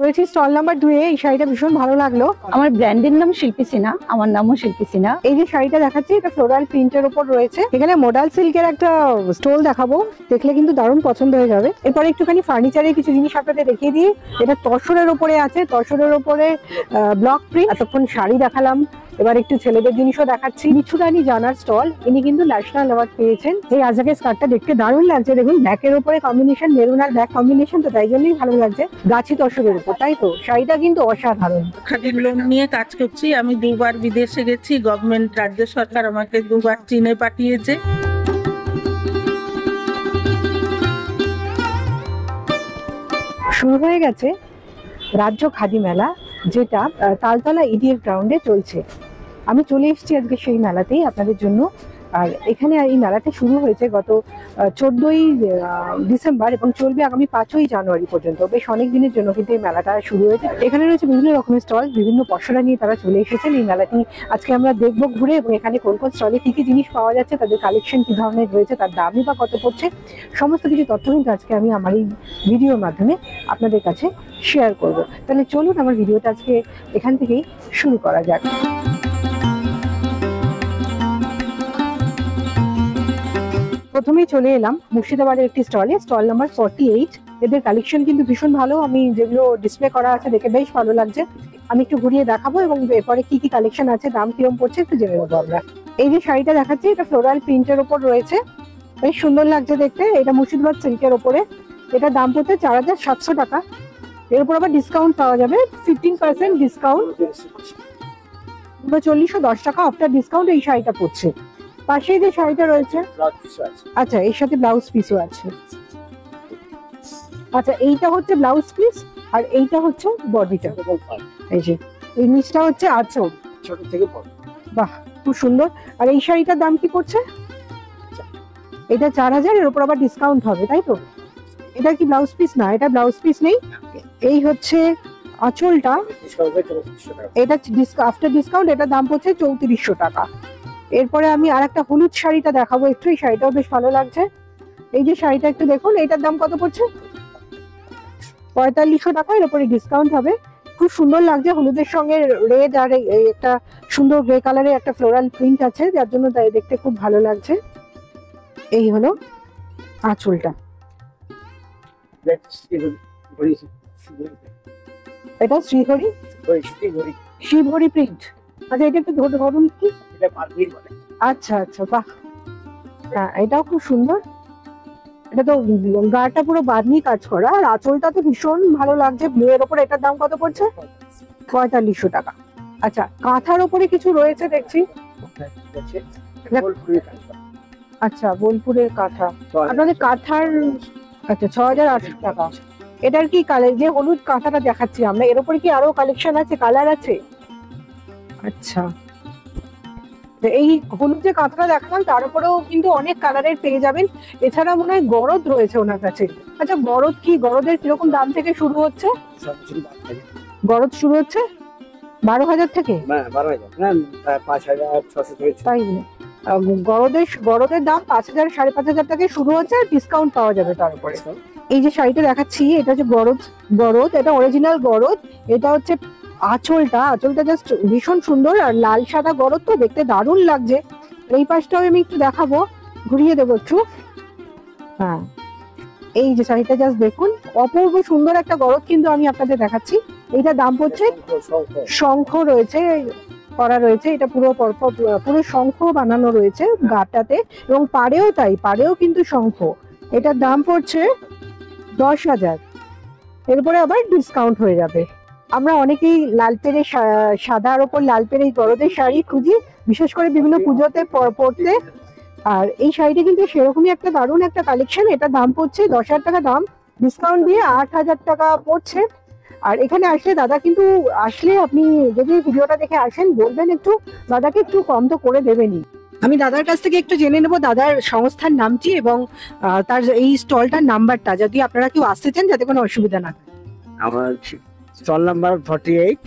রয়েছে stall number 2 এ। এই শাড়িটা ভীষণ ভালো লাগলো। আমার ব্র্যান্ডের নাম শিল্পী সিনহা, আমার নামও শিল্পী সিনহা। এই যে শাড়িটা দেখাচ্ছি এটা ফ্লোরাল প্রিন্টের উপর রয়েছে। এখানে মডাল সিল্কের একটা স্টোল দেখাবো, দেখলে কিন্তু দারুণ পছন্দ হয়ে যাবে। এরপরে একটুখানি ফার্নিচারের কিছু জিনিস আপনাদের দেখিয়ে দিই। এটা তসরের উপরে আছে, তসরের উপরে ব্লক প্রিন্ট। এতক্ষণ শাড়ি দেখালাম, এবার একটু ছেলেদের জিনিসও দেখাচ্ছি। মিঠু রানী জানার স্টল, ইনি কিন্তু ন্যাশনাল অ্যাওয়ার্ড পেয়েছেন। এই আজাকে স্কার্টটা দেখতে দারুণ লাগছে, দেখুন ব্ল্যাকের উপরে কম্বিনেশন, মেরুন আর ব্ল্যাক কম্বিনেশন, তো তাই জন্যই ভালো লাগছে। গাছি তসরের উপর, তাই তো শাড়িটা কিন্তু অসাধারণ। খাদিম লোন নিয়ে কাজ করছি আমি। 2বার বিদেশে গেছি, গভর্নমেন্ট রাজ্য সরকার আমাকে 2বার চীনে পাঠিয়েছে। শুরু হয়ে গেছে রাজ্য খাদি মেলা, যেটা তালতলা ইডিএফ গ্রাউন্ডে চলছে। আমি চলে এসেছি আজকে সেই মেলাতেই আপনাদের জন্য। আর এখানে এই মেলাটা শুরু হয়েছে গত 14ই ডিসেম্বর এবং চলবে আগামী 5ই জানুয়ারি পর্যন্ত। বেশ অনেক দিনের জন্য কিন্তু এই মেলাটা শুরু হয়েছে। এখানে রয়েছে বিভিন্ন রকমের স্টল, বিভিন্ন পসরা নিয়ে তারা চলে এসেছেন। এই মেলাটি আজকে আমরা দেখবো ঘুরে, এবং এখানে কোন কোন স্টলে কি কি জিনিস পাওয়া যাচ্ছে, তাদের কালেকশন কি ধরনের রয়েছে, তার দামই বা কত পড়ছে, সমস্ত কিছু তথ্য কিন্তু আজকে আমি আমার এই ভিডিওর মাধ্যমে আপনাদের কাছে শেয়ার করব। তাহলে চলুন আমার ভিডিওটা আজকে এখান থেকেই শুরু করা যাক। প্রথমেই চলে এলাম মুর্শিদাবাদের একটি স্টলে, স্টল নাম্বার 48। এদের কালেকশন কিন্তু ভীষণ ভালো, আমি যেগুলো ডিসপ্লে করা আছে দেখে বেশ ভালো লাগছে। আমি একটু ঘুরিয়ে দেখাবো এবং এরপরে কি কি কালেকশন আছে, দাম কিরম পড়ছে একটু জেনে নেবো আমরা। এই যে শাড়িটা দেখাচ্ছি এটা ফ্লোরাল প্রিন্টের ওপর রয়েছে, বেশ সুন্দর লাগছে দেখতে। এটা মুর্শিদাবাদ সিল্কের ওপরে, এটা দাম পড়ছে 4700 টাকা। এর উপর আবার ডিসকাউন্ট পাওয়া যাবে, 15% ডিসকাউন্ট, 3910 টাকা আফটার ডিসকাউন্ট এই শাড়িটা পড়ছে। পাশে যে শাড়িটা রয়েছে, আচ্ছা এর সাথে ব্লাউজ পিসও আছে। আচ্ছা এইটা হচ্ছে ব্লাউজ পিস আর এইটা হচ্ছে বডিটা। এই যে এই নিচটা হচ্ছে আঁচল, ছোট থেকে বড়। বাহ খুব সুন্দর। আর এই শাড়িটার দাম কি পড়ছে? এটা 4000, এর উপর আবার ডিসকাউন্ট হবে, তাই তো? এটা কি ব্লাউজ পিস? না, এটা ব্লাউজ পিস নেই। এই হচ্ছে আঁচলটা, এটা আফটার ডিসকাউন্ট এটা দাম পড়ছে 3400 টাকা। এরপরে আমি আর একটা হলুদ শাড়িটা দেখাবো একটু, এই শাড়িটাও বেশ ভালো লাগছে। এই যে শাড়িটা একটু দেখুন, এটার দাম কত পড়ছে? 4500 টাকা, এর উপরে ডিসকাউন্ট হবে। খুব সুন্দর লাগছে, হলুদের সঙ্গে রেড আর এই একটা সুন্দর গ্রে কালারের একটা ফ্লোরাল প্রিন্ট আছে, যার জন্য তাই দেখতে খুব ভালো লাগছে। এই হলো আঁচলটা, এটা শ্রীহরি শিবহরি প্রিন্ট। আচ্ছা এটা একটু ধরুন কি? আচ্ছা আচ্ছা বাহ, হ্যাঁ এটাও খুব সুন্দর। এটা তো গাটা পুরো বাঁধনি কাজ করা, আর আঁচলটা তো ভীষণ ভালো লাগছে ব্লু এর ওপর। এটার দাম কত পড়ছে? 4500 টাকা। আচ্ছা কাঁথার ওপরে কিছু রয়েছে দেখছি। আচ্ছা বোলপুরের কাঁথা, আপনাদের কাঁথার আচ্ছা 6800 টাকা। এটার কি কালার? যে হলুদ কাঁথাটা দেখাচ্ছি আমরা, এর উপরে কি আরো কালেকশন আছে, কালার আছে? আচ্ছা এই হলুদ যে কাঁথাটা দেখালাম তার উপরেও কিন্তু অনেক কালারের পেয়ে যাবেন। এছাড়া মনে হয় গরদ রয়েছে ওনার কাছে। আচ্ছা গরদ কি, গরদের কিরকম দাম থেকে শুরু হচ্ছে? গরদ শুরু হচ্ছে 12000 থেকে? তাই গরদের দাম 5000 5500 থেকে শুরু হচ্ছে, ডিসকাউন্ট পাওয়া যাবে তার উপরে। এই যে শাড়িটা দেখাচ্ছি এটা হচ্ছে গরদ, এটা অরিজিনাল গরদ। এটা হচ্ছে আঁচলটা জাস্ট ভীষণ সুন্দর, আর লাল সাদা গরদ তো দেখতে দারুণ লাগছে। এই পাশটাও আমি একটু দেখাবো, ঘুরিয়ে দেবো একটু। হ্যাঁ এই যে শাড়িটা জাস্ট দেখুন, অপূর্ব সুন্দর একটা গরদ কিন্তু আমি আপনাদের দেখাচ্ছি। এইটা দাম পড়ছে, শঙ্খ রয়েছে করা রয়েছে, এটা পুরো শঙ্খ বানানো রয়েছে গাটাতে, এবং পাড়েও তাই, পাড়েও কিন্তু শঙ্খ। এটার দাম পড়ছে 10000, এরপরে আবার ডিসকাউন্ট হয়ে যাবে। আমরা অনেকেই লাল পেরে সাদার ওপর লাল পেরে গরদের শাড়ি খুঁজি, বিশেষ করে বিভিন্ন পুজোতে পরতে। আর এই শাড়িটা কিন্তু সেরকমই একটা দারুণ একটা কালেকশন। এটা দাম পড়ছে 10000 টাকা, দাম ডিসকাউন্ট দিয়ে 8000 টাকা পড়ছে। আর এখানে আসলে দাদা কিন্তু আসলে আপনি যদি ভিডিওটা দেখে আসেন বলবেন একটু, দাদাকে একটু কম তো করে দেবেনই। আমি দাদার কাছ থেকে একটু জেনে নেবো দাদার সংস্থার নামটি এবং তার এই স্টলটার নাম্বারটা, যদি আপনারা কেউ আসতে চান যাতে কোনো অসুবিধা না হয়। আমার স্টল নাম্বার 48,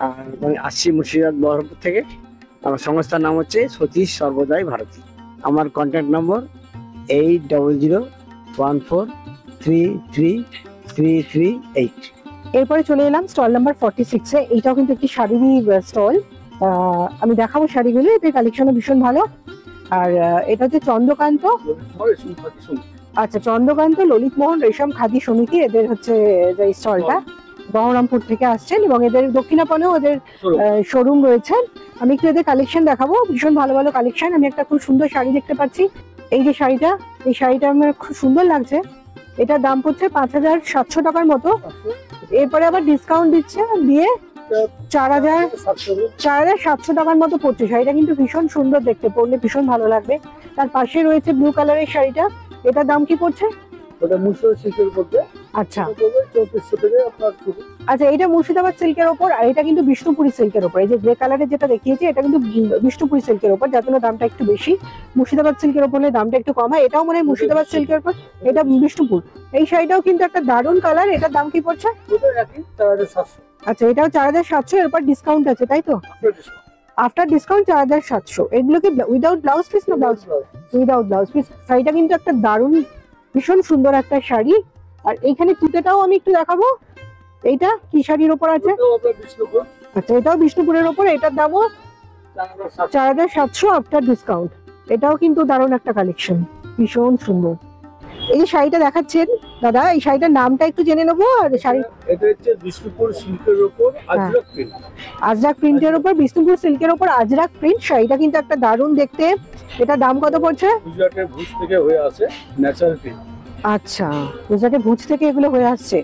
আর আমি আসছি মুর্শিদাবাদ বহরমপুর থেকে। আমার সংস্থার নাম হচ্ছে সতীশ সর্বদাই ভারতী। আমার কন্ট্যাক্ট নম্বর 8001433338। এরপরে চলে এলাম স্টল নাম্বার 46-এ। এইটাও কিন্তু একটি শাড়িরই স্টল। আমি দেখাবো শাড়িগুলো, এদের কালেকশনও ভীষণ ভালো। আর এটা হচ্ছে চন্দ্রকান্ত, আচ্ছা চন্দ্রকান্ত ললিতমোহন রেশম খাদি সমিতি, এদের হচ্ছে যে স্টলটা বহরমপুর থেকে আসছেন এবং এদের দক্ষিণাপনেও এদের শোরুম রয়েছে। আমি একটু এদের কালেকশন দেখাবো, ভীষণ ভালো ভালো কালেকশন। আমি একটা খুব সুন্দর শাড়ি দেখতে পাচ্ছি, এই যে শাড়িটা, এই শাড়িটা আমার খুব সুন্দর লাগছে। এটার দাম পড়ছে 5700 টাকার মতো। এরপরে আবার ডিসকাউন্ট দিচ্ছে, দিয়ে 4700 টাকার মতো পড়ছে। শাড়িটা কিন্তু ভীষণ সুন্দর দেখতে, পরলে ভীষণ ভালো লাগবে। তার পাশে রয়েছে ব্লু কালারের শাড়িটা, এটার দাম কি পড়ছে? ওটা মুর্শিদাবাদ সিল্কের উপর দিয়ে, আচ্ছা 3400 থেকে আপনার শুরু। আচ্ছা, এটা মুর্শিদাবাদ সিল্কের ওপর, আর এটা কিন্তু বিষ্ণুপুরি সিল্কের ওপর। এই যে গ্রে কালারের যেটা দেখিয়েছি এটা কিন্তু বিষ্ণুপুরি সিল্কের ওপর, যার জন্য দামটা একটু বেশি। মুর্শিদাবাদ সিল্কের ওপর দামটা একটু কম হয়। এটাও মনে হয় মুর্শিদাবাদ সিল্কের ওপর, এটা বিষ্ণুপুর। এই শাড়িটাও কিন্তু একটা দারুণ কালার, এটার দাম কি পড়ছে? ওটা একই 4700। আচ্ছা, এটাও 4700, এরপর ডিসকাউন্ট আছে তাই তো? After discount 4700। এগুলো কি উইদাউট ব্লাউজ পিস না ব্লাউজ? Without blouse piece. শাড়িটা কিন্তু একটা দারুণ ভীষণ সুন্দর একটা শাড়ি। আর এইখানে তুতেটাও আমি একটু দেখাবো। এইটা কি শাড়ির ওপর আছে? আচ্ছা, এটাও বিষ্ণুপুরের ওপর, এটার দামও 4700 আফটার ডিসকাউন্ট। এটাও কিন্তু দারুণ একটা কালেকশন, ভীষণ সুন্দর। এই যে শাড়িটা দেখাচ্ছেন দাদা, এই শাড়িটার নামটা একটু জেনে নেবো। আর শাড়ি এটা হচ্ছে বিষ্ণুপুর সিল্কের উপর আজরাক প্রিন্ট। আজরাক প্রিন্টের উপর, বিষ্ণুপুর সিল্কের উপর আজরাক প্রিন্ট। শাড়িটা কিন্তু একটা দারুণ দেখতে। এটা দাম কত পড়ছে? গুজরাটের ভুজ থেকে হয়ে আসে ন্যাচারাল প্রিন্ট। আচ্ছা, গুজরাটের ভুজ থেকে এগুলো হয়ে আসছে।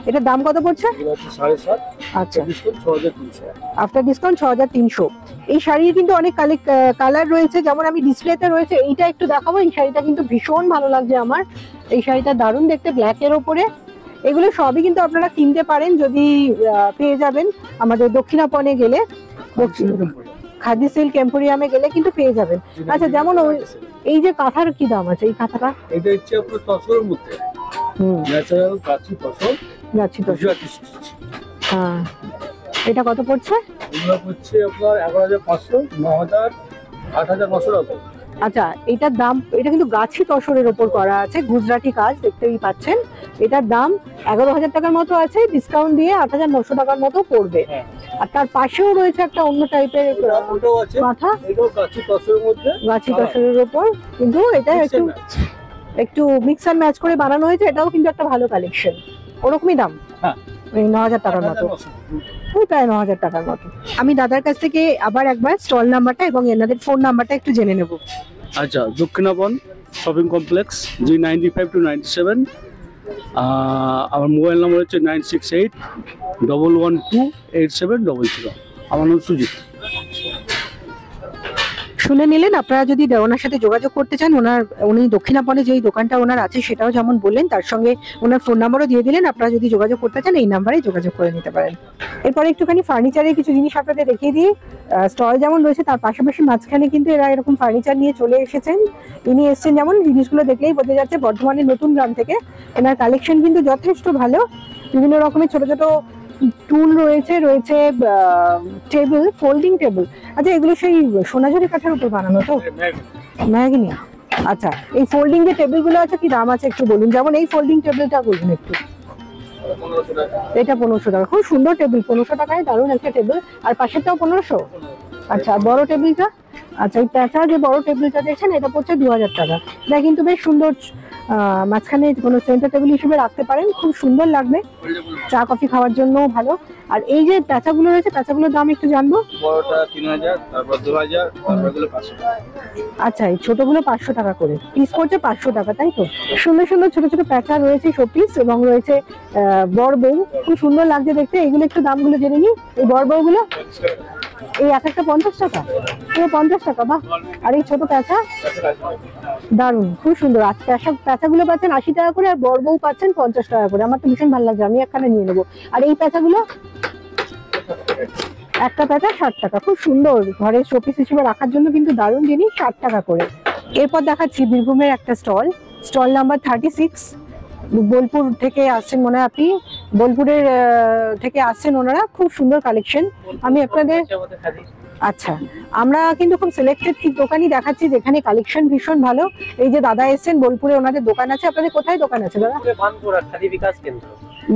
এটার দাম কত পড়ছে? এগুলো হচ্ছে 7.5। আচ্ছা, ডিসকাউন্ট 6300। After discount 6300। এই শাড়ির কিন্তু অনেক কালার রয়েছে, যেমন আমি ডিসপ্লেতে রয়েছে এইটা একটু দেখাবো। এই শাড়িটা কিন্তু ভীষণ ভালো লাগছে আমার। এই শাড়িটা দারুণ দেখতে, ব্ল্যাকের ওপরে। এগুলো সবই কিন্তু আপনারা কিনতে পারেন, যদি পেয়ে যাবেন আমাদের দক্ষিণাপনে গেলে, খাদি সিল্ক এম্পোরিয়ামে গেলে কিন্তু পেয়ে যাবেন। আচ্ছা, যেমন এই যে কাঁথার কি দাম আছে? এই কাঁথাটা এটা হচ্ছে আপনার তসরের মধ্যে ন্যাচারাল কাঁচি তসর, যাচ্ছি তো। গুজরাটি স্টিচ। হ্যাঁ, এটা কত পড়ছে? এগুলো হচ্ছে আপনার 11500, 9000, 8900 টাকা। আচ্ছা, এটার দাম, এটা কিন্তু গাছি তসরের ওপর করা আছে, গুজরাটি কাজ, দেখতেই পাচ্ছেন। এটার দাম 11000 টাকার মতো আছে, ডিসকাউন্ট দিয়ে 8900 টাকার মতো পড়বে। আর তার পাশেও রয়েছে একটা অন্য টাইপের ওটাও আছে, কাঁথা, এটাও কাঁচি তসরের মধ্যে, গাছি তসরের ওপর, কিন্তু এটা একটু মিক্স অ্যান্ড ম্যাচ করে বানানো হয়েছে। এটাও কিন্তু একটা ভালো কালেকশন। ওরকমই দাম, হ্যাঁ, ওই 9000 টাকার মতো, ওই প্রায় 9000 টাকার মতো। আমি দাদার কাছ থেকে আবার একবার স্টল নাম্বারটা এবং এনাদের ফোন নাম্বারটা একটু জেনে নেব। আচ্ছা, Dakshinapan shopping complex, G95 to 97। আমার মোবাইল নাম্বার হচ্ছে 9681128700। আমার নাম সুজিত। শুনে নিলেন, আপনারা যদি ওনার সাথে যোগাযোগ করতে চান, উনি দক্ষিণাপনে যেই দোকানটা ওনার আছে সেটাও যেমন বললেন, তার সঙ্গে ওনার ফোন নাম্বারও দিয়ে দিলেন। আপনারা যদি যোগাযোগ করতে চান এই নাম্বারে যোগাযোগ করে নিতে পারেন। এরপরে একটুখানি ফার্নিচারের কিছু জিনিস আপনাদের দেখিয়ে দিই। স্টল যেমন রয়েছে তার পাশাপাশি মাঝখানে কিন্তু এরা এরকম ফার্নিচার নিয়ে চলে এসেছেন। ইনি এসছেন, যেমন জিনিসগুলো দেখলেই বোঝা যাচ্ছে বর্ধমানের নতুন গ্রাম থেকে। এনার কালেকশন কিন্তু যথেষ্ট ভালো, বিভিন্ন রকমের ছোট ছোট টুল রয়েছে, টেবিল, ফোল্ডিং টেবিল। আচ্ছা, এগুলো সেই সোনাঝুরি কাঠের উপর বানানো তো? ম্যাগনি। আচ্ছা, এই ফোল্ডিং যে টেবিল গুলো আছে কি দাম আছে একটু বলুন। যেমন এই ফোল্ডিং টেবিলটা বলুন একটু। এটা 1500 টাকা, খুব সুন্দর টেবিল, 1500 টাকায় দারুণ একটা টেবিল। আর পাশেরটাও 1500। আচ্ছা, বড় টেবিলটা? আচ্ছা, এই প্যাঁচা যে বড় টেবিলটা দেখছেন এটা পড়ছে 2000 টাকা। এটা কিন্তু বেশ সুন্দর, মাঝখানে কোনো সেন্টার টেবিল হিসেবে রাখতে পারেন, খুব সুন্দর লাগবে, চা কফি খাওয়ার জন্য ভালো। আর এই যে প্যাঁচাগুলো রয়েছে, প্যাঁচাগুলোর দাম একটু জানবো। বড়টা 3000, তারপর 2000, তারপরগুলো 500 টাকা। আচ্ছা, এই ছোটগুলো 500 টাকা করে পিস পড়ছে, 500 টাকা তাই তো? সুন্দর সুন্দর ছোট ছোট প্যাঁচা রয়েছে, শোপিস, এবং রয়েছে বড় বউ, খুব সুন্দর লাগছে দেখতে। এগুলো একটু দামগুলো জেনে নিই। এই বড় বউগুলো এই এক একটা 50 টাকা, পুরো 50 টাকা, বাহ। আর এই ছোট প্যাঁচা দারুণ, খুব সুন্দর। আর প্যাঁচাগুলো পাচ্ছেন 80 টাকা করে, আর বড় বউ পাচ্ছেন 50 টাকা করে। আমার তো ভীষণ ভালো লাগছে, আমি একখানা নিয়ে নেবো। আর এই প্যাঁচাগুলো একটা প্যাঁচা 60 টাকা, খুব সুন্দর, ঘরের শোপিস হিসেবে রাখার জন্য কিন্তু দারুণ জিনিস, 60 টাকা করে। এরপর দেখাচ্ছি বীরভূমের একটা স্টল নাম্বার 36। বোলপুর থেকে আসছেন মনে হয় আপনি, বোলপুরের থেকে আসছেন ওনারা, খুব সুন্দর কালেকশন। আমি আপনাদের আচ্ছা, আমরা কিন্তু খুব সিলেক্টেড দোকানই দেখাচ্ছি যেখানে কালেকশন ভীষণ ভালো। এই যে দাদা এসেছেন বোলপুরে, ওনাদের দোকান আছে। আপনাদের কোথায় দোকান আছে দাদা? বানকুড়া খাদি বিকাশ কেন্দ্র।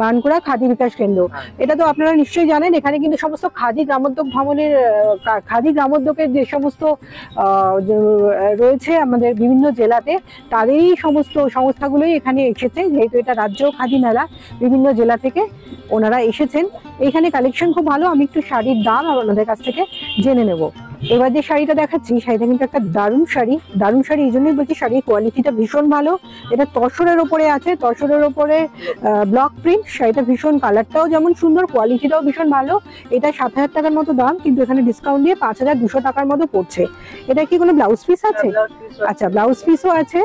বানকুড়া খাদি বিকাশ কেন্দ্র, এটা তো আপনারা নিশ্চয়ই জানেন। এখানে কিন্তু সমস্ত খাদি গ্রামোদ্যোগ ভবনের খাদি গ্রামোদ্যোগের যে সমস্ত রয়েছে আমাদের বিভিন্ন জেলাতে, তাদেরই সমস্ত সংস্থাগুলোই এখানে এসেছে। যেহেতু এটা রাজ্য খাদি মেলা, বিভিন্ন জেলা থেকে ওনারা এসেছেন। এখানে কালেকশন খুব ভালো। আমি একটু শাড়ির দাম আপনাদের কাছ থেকে জেনে নেব। এবার যে শাড়িটা দেখাচ্ছি, শাড়িটা কিন্তু একটা দারুণ শাড়ি। দারুণ শাড়ি এই জন্যই বলছি, শাড়ির কোয়ালিটিটা ভীষণ ভালো। এটা তসরের ওপরে আছে, তসরের ওপরে ব্লক প্রিন্ট। শাড়িটা ভীষণ, কালারটাও যেমন সুন্দর, কোয়ালিটিটাও ভীষণ ভালো। এটা 7,000 টাকার মতো দাম, কিন্তু এখানে ডিসকাউন্ট দিয়ে 5,200 টাকার মতো পড়ছে। এটা কি কোনো ব্লাউজ পিস আছে? আচ্ছা, ব্লাউজ পিসও আছে,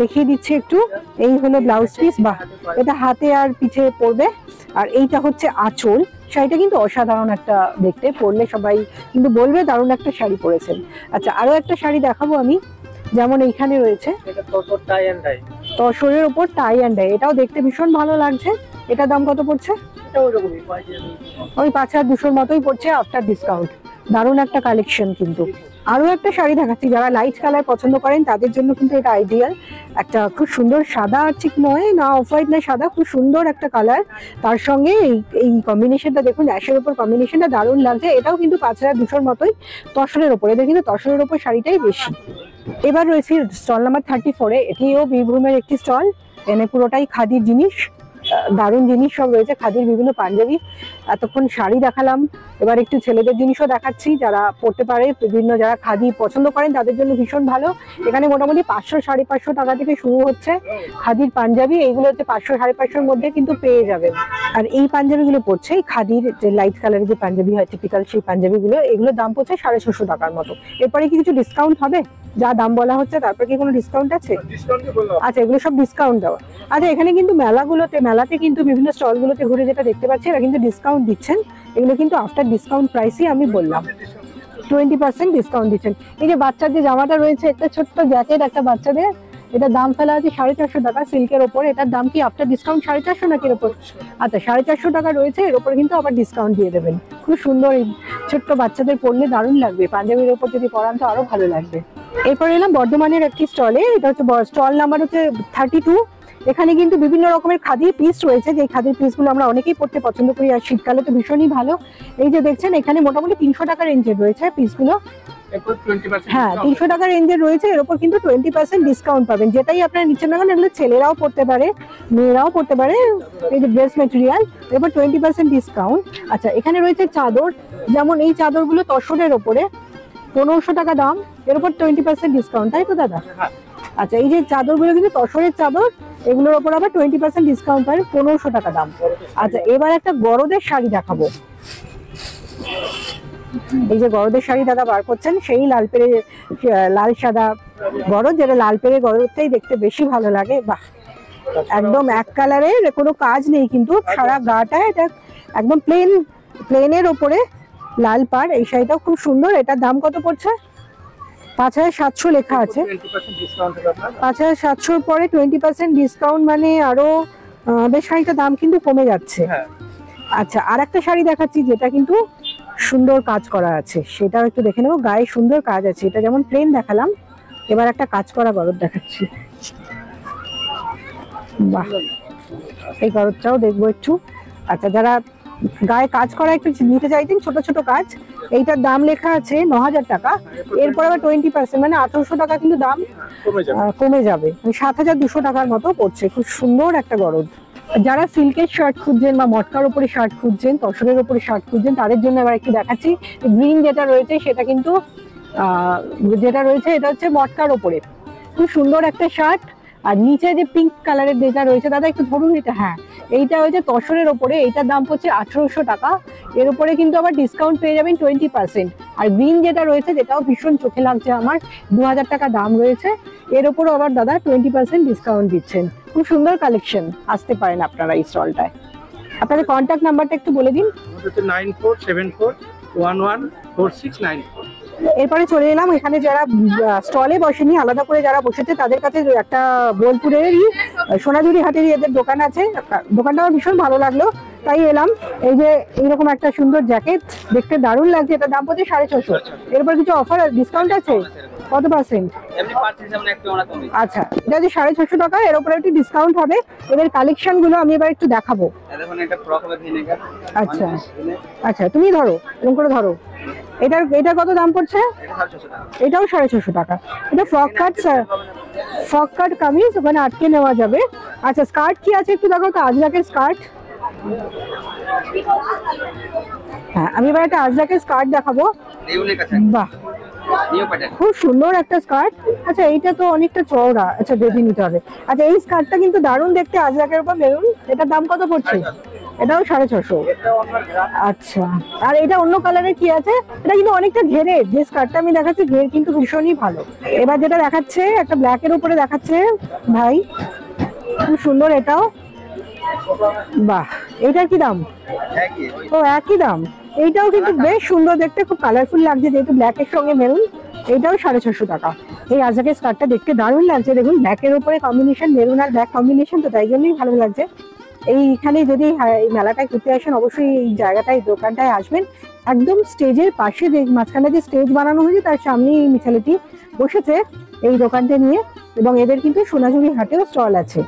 দেখিয়ে দিচ্ছি একটু। এই হলো ব্লাউজ পিস। বাহ, এটা হাতে আর পিঠে পরবে। আর এইটা হচ্ছে আঁচল। শাড়িটা কিন্তু অসাধারণ একটা দেখতে, পরলে সবাই কিন্তু বলবে দারুণ একটা শাড়ি পরেছেন। আচ্ছা, আরো একটা শাড়ি দেখাবো আমি, যেমন এইখানে রয়েছে তসরের উপর টাই অ্যান্ড ডাই। এটাও দেখতে ভীষণ ভালো লাগছে। এটার দাম কত পড়ছে? ওই 5,200 মতোই পড়ছে আফটার ডিসকাউন্ট। দারুণ একটা কালেকশন। কিন্তু আরো একটা শাড়ি দেখাচ্ছি, যারা লাইট কালার পছন্দ করেন তাদের জন্য কিন্তু এটা আইডিয়াল। একটা খুব সুন্দর সাদা, ঠিক নয় না অফ হোয়াইট না সাদা, খুব সুন্দর একটা কালার। তার সঙ্গে এই কম্বিনেশনটা দেখুন, অ্যাশের উপর কম্বিনেশনটা দারুণ লাগছে। এটাও কিন্তু 5,200 মতোই তসরের ওপর। এদের কিন্তু তসরের ওপর শাড়িটাই বেশি। এবার রয়েছে স্টল নাম্বার 34-এ। এটিও বীরভূমের একটি স্টল। এনে পুরোটাই খাদির জিনিস, দারুণ জিনিস সব রয়েছে। খাদির বিভিন্ন পাঞ্জাবি, এতক্ষণ শাড়ি দেখালাম, এবার একটু ছেলেদের জিনিসও দেখাচ্ছি, যারা পড়তে পারে। বিভিন্ন যারা খাদি পছন্দ করেন তাদের জন্য ভীষণ ভালো। এখানে মোটামুটি 500-550 টাকা থেকে শুরু হচ্ছে খাদির পাঞ্জাবি। এইগুলো হচ্ছে 500-550-এর মধ্যে কিন্তু পেয়ে যাবেন। আর এই পাঞ্জাবিগুলো পড়ছে, এই খাদির যে লাইট কালারের যে পাঞ্জাবি হয় টিপিক্যাল, সেই পাঞ্জাবিগুলো, এগুলোর দাম পড়ছে 650 টাকার মতো। এরপরে কি কিছু ডিসকাউন্ট হবে? যা দাম বলা হচ্ছে তারপর কি কোনো ডিসকাউন্ট আছে? আচ্ছা, এগুলো সব ডিসকাউন্ট দেওয়া। আচ্ছা, এখানে কিন্তু মেলাতে কিন্তু বিভিন্ন স্টলগুলোতে ঘুরে যেটা দেখতে পাচ্ছি, এরা কিন্তু ডিসকাউন্ট দিচ্ছেন। এগুলো কিন্তু আফটার ডিসকাউন্ট প্রাইসই আমি বললাম, 20% ডিসকাউন্ট দিচ্ছেন। এই যে বাচ্চার যে জামাটা রয়েছে, একটা ছোট্ট জ্যাকেট একটা বাচ্চাদের, এটা দাম ফেলা আছে 450 টাকা সিল্কের ওপর। এটার দাম কি আফটার ডিসকাউন্ট 450 নাকি এর ওপর? আচ্ছা, 450 টাকা রয়েছে, এর ওপর কিন্তু আবার ডিসকাউন্ট দিয়ে দেবেন। খুব সুন্দর, এই ছোট্ট বাচ্চাদের পরলে দারুণ লাগবে। পাঞ্জাবির ওপর যদি পরান তো আরো ভালো লাগবে। এরপর এলাম বর্ধমানের একটি স্টলে। এটা হচ্ছে স্টল নাম্বার হচ্ছে 32। এখানে কিন্তু বিভিন্ন রকমের খাদির পিস রয়েছে, যে খাদির পিসগুলো আমরা অনেকেই পড়তে পছন্দ করি, আর শীতকালে তো ভীষণই ভালো। এই যে দেখছেন, এখানে মোটামুটি 300 টাকা রেঞ্জের রয়েছে পিসগুলো। হ্যাঁ, 300 টাকা রেঞ্জের রয়েছে। এর উপর কিন্তু 20% ডিসকাউন্ট পাবেন। যেটাই আপনারা নিচ্ছেন না কেন, এগুলো ছেলেরাও পড়তে পারে, মেয়েরাও পড়তে পারে। এই যে ড্রেস মেটেরিয়াল, এরপর 20% ডিসকাউন্ট। আচ্ছা, এখানে রয়েছে চাদর, যেমন এই চাদরগুলো তসরের ওপরে 1500 টাকা দাম, এর উপর 20% ডিসকাউন্ট, তাই তো দাদা? আচ্ছা, এই যে চাদরগুলো কিন্তু তসরের চাদর, এগুলোর ওপর আবার 20% ডিসকাউন্ট পাবেন, 1500 টাকা দাম। আচ্ছা, এবার একটা গরদের শাড়ি দেখাবো। এই যে গরদের শাড়ি দাদা বার করছেন, সেই লাল সাদা গরদ, যেটা লাল পেড়ে গরদটাই দেখতে বেশি ভালো লাগে। বাহ, একদম এক কালারের, কোনো কাজ নেই কিন্তু, সারা গাটা এটা একদম প্লেনের ওপরে লাল পাড়। এই শাড়িটাও খুব সুন্দর। এটার দাম কত পড়ছে? 5,700 লেখা আছে। 5,700 পরে 20% ডিসকাউন্ট, মানে আরো বেশ খানিকটা দাম কিন্তু কমে যাচ্ছে। আচ্ছা, আর একটা শাড়ি দেখাচ্ছি যেটা কিন্তু সুন্দর কাজ করা আছে, সেটাও একটু দেখে নেবো। গায়ে সুন্দর কাজ আছে। এটা যেমন প্লেন দেখালাম, এবার একটা কাজ করা গরদ দেখাচ্ছি। বাহ, এই গরদটাও দেখবো একটু। আচ্ছা, যারা গায়ে কাজ করা একটু নিতে চাইছেন, ছোট ছোট কাজ, এইটার দাম লেখা আছে 9,000 টাকা। এরপর আবার 20%, মানে 1800 টাকা কিন্তু দাম কমে যাবে, 7,200 টাকার মতো পড়ছে। খুব সুন্দর একটা গরদ। যারা সিল্কের শার্ট খুঁজছেন বা মটকার উপরে শার্ট খুঁজছেন, তসরের উপরে শার্ট খুঁজছেন, তাদের জন্য এবার একটু দেখাচ্ছি। গ্রিন যেটা রয়েছে সেটা কিন্তু এটা হচ্ছে মটকার উপরে, খুব সুন্দর একটা শার্ট। আর নিচে যে পিঙ্ক কালারের যেটা রয়েছে, দাদা একটু ধরুন এটা। হ্যাঁ, এইটা হচ্ছে তসরের ওপরে, এইটার দাম হচ্ছে 1800 টাকা। এর উপরে কিন্তু আবার ডিসকাউন্ট পেয়ে যাবেন 20%। আর গ্রিন যেটা রয়েছে, যেটাও ভীষণ চোখে লাগছে আমার, 2000 টাকা দাম রয়েছে। এর উপরও আবার দাদা 20% ডিসকাউন্ট দিচ্ছেন। খুব সুন্দর কালেকশন, আসতে পারেন আপনারা এই স্টলটায়। আপনাদের কন্ট্যাক্ট নাম্বারটা একটু বলে দিন। 9474114694। এরপরে চলে এলাম এখানে যারা স্টলে বসেনি, আলাদা করে যারা বসেছে তাদের কাছে একটা বোলপুরেরই সোনাঝুরি হাটেরই এদের দোকান আছে। দোকানটা আমার ভীষণ ভালো লাগলো। তাই এলাম। এই যে এইরকম একটা সুন্দর জ্যাকেট, দেখতে দারুণ লাগছে, এটা দাম পড়ছে 650। এরপর কিছু অফার ডিসকাউন্ট আছে কত পার্সেন্ট? আচ্ছা, এটা হচ্ছে 650 টাকা, এর উপরে একটু ডিসকাউন্ট হবে। এদের কালেকশন গুলো আমি এবার একটু দেখাবো। আচ্ছা আচ্ছা, তুমি ধরো, এরকম করে ধরো। এটা কত দাম পড়ছে? এটাও 650 টাকা। এটা ফ্রক কাট কামিজ, ওখানে আটকে নেওয়া যাবে। আচ্ছা, স্কার্ট কি আছে একটু দেখো তো, আজরাকের স্কার্ট। হ্যাঁ, আমি এবার একটা আজরাকের স্কার্ট দেখাবো। বাহ, খুব সুন্দর একটা স্কার্ট। আচ্ছা, এইটা তো অনেকটা চওড়া, আচ্ছা বেঁধে নিতে হবে। আচ্ছা, এই স্কার্টটা কিন্তু দারুণ দেখতে, আজরাকের উপর মেরুন। এটার দাম কত পড়ছে? এটাও 650। আচ্ছা, আর এটা অন্য কালারের কি আছে? এটা কিন্তু অনেকটা ঘেরের, যে স্কার্টটা আমি দেখাচ্ছি ঘের কিন্তু ভীষণই ভালো। এবার যেটা দেখাচ্ছে একটা ব্ল্যাকের উপরে দেখাচ্ছে ভাই, খুব সুন্দর এটাও। বাহ, এটার কি দাম? ও, একই দাম। এইটাও কিন্তু বেশ সুন্দর দেখতে, খুব কালারফুল লাগছে যেহেতু ব্ল্যাকের সঙ্গে মেরুন। এইটাও 650 টাকা। এই আজরাকের স্কার্টটা দেখতে দারুণ লাগছে, দেখুন ব্ল্যাকের উপরে কম্বিনেশন, মেরুন আর ব্ল্যাক কম্বিনেশন, তো তাই জন্যই ভালো লাগছে। এইখানে যদি এই মেলাটায় ঘুরতে আসেন, অবশ্যই এই জায়গাটায়, দোকানটায় আসবেন। একদম স্টেজের পাশে, যে মাঝখানে যে স্টেজ বানানো হয়েছে তার সামনেই এই মিছালিটি বসেছে এই দোকানটা নিয়ে। এবং এদের কিন্তু সোনাঝুরি হাটেও স্টল আছে।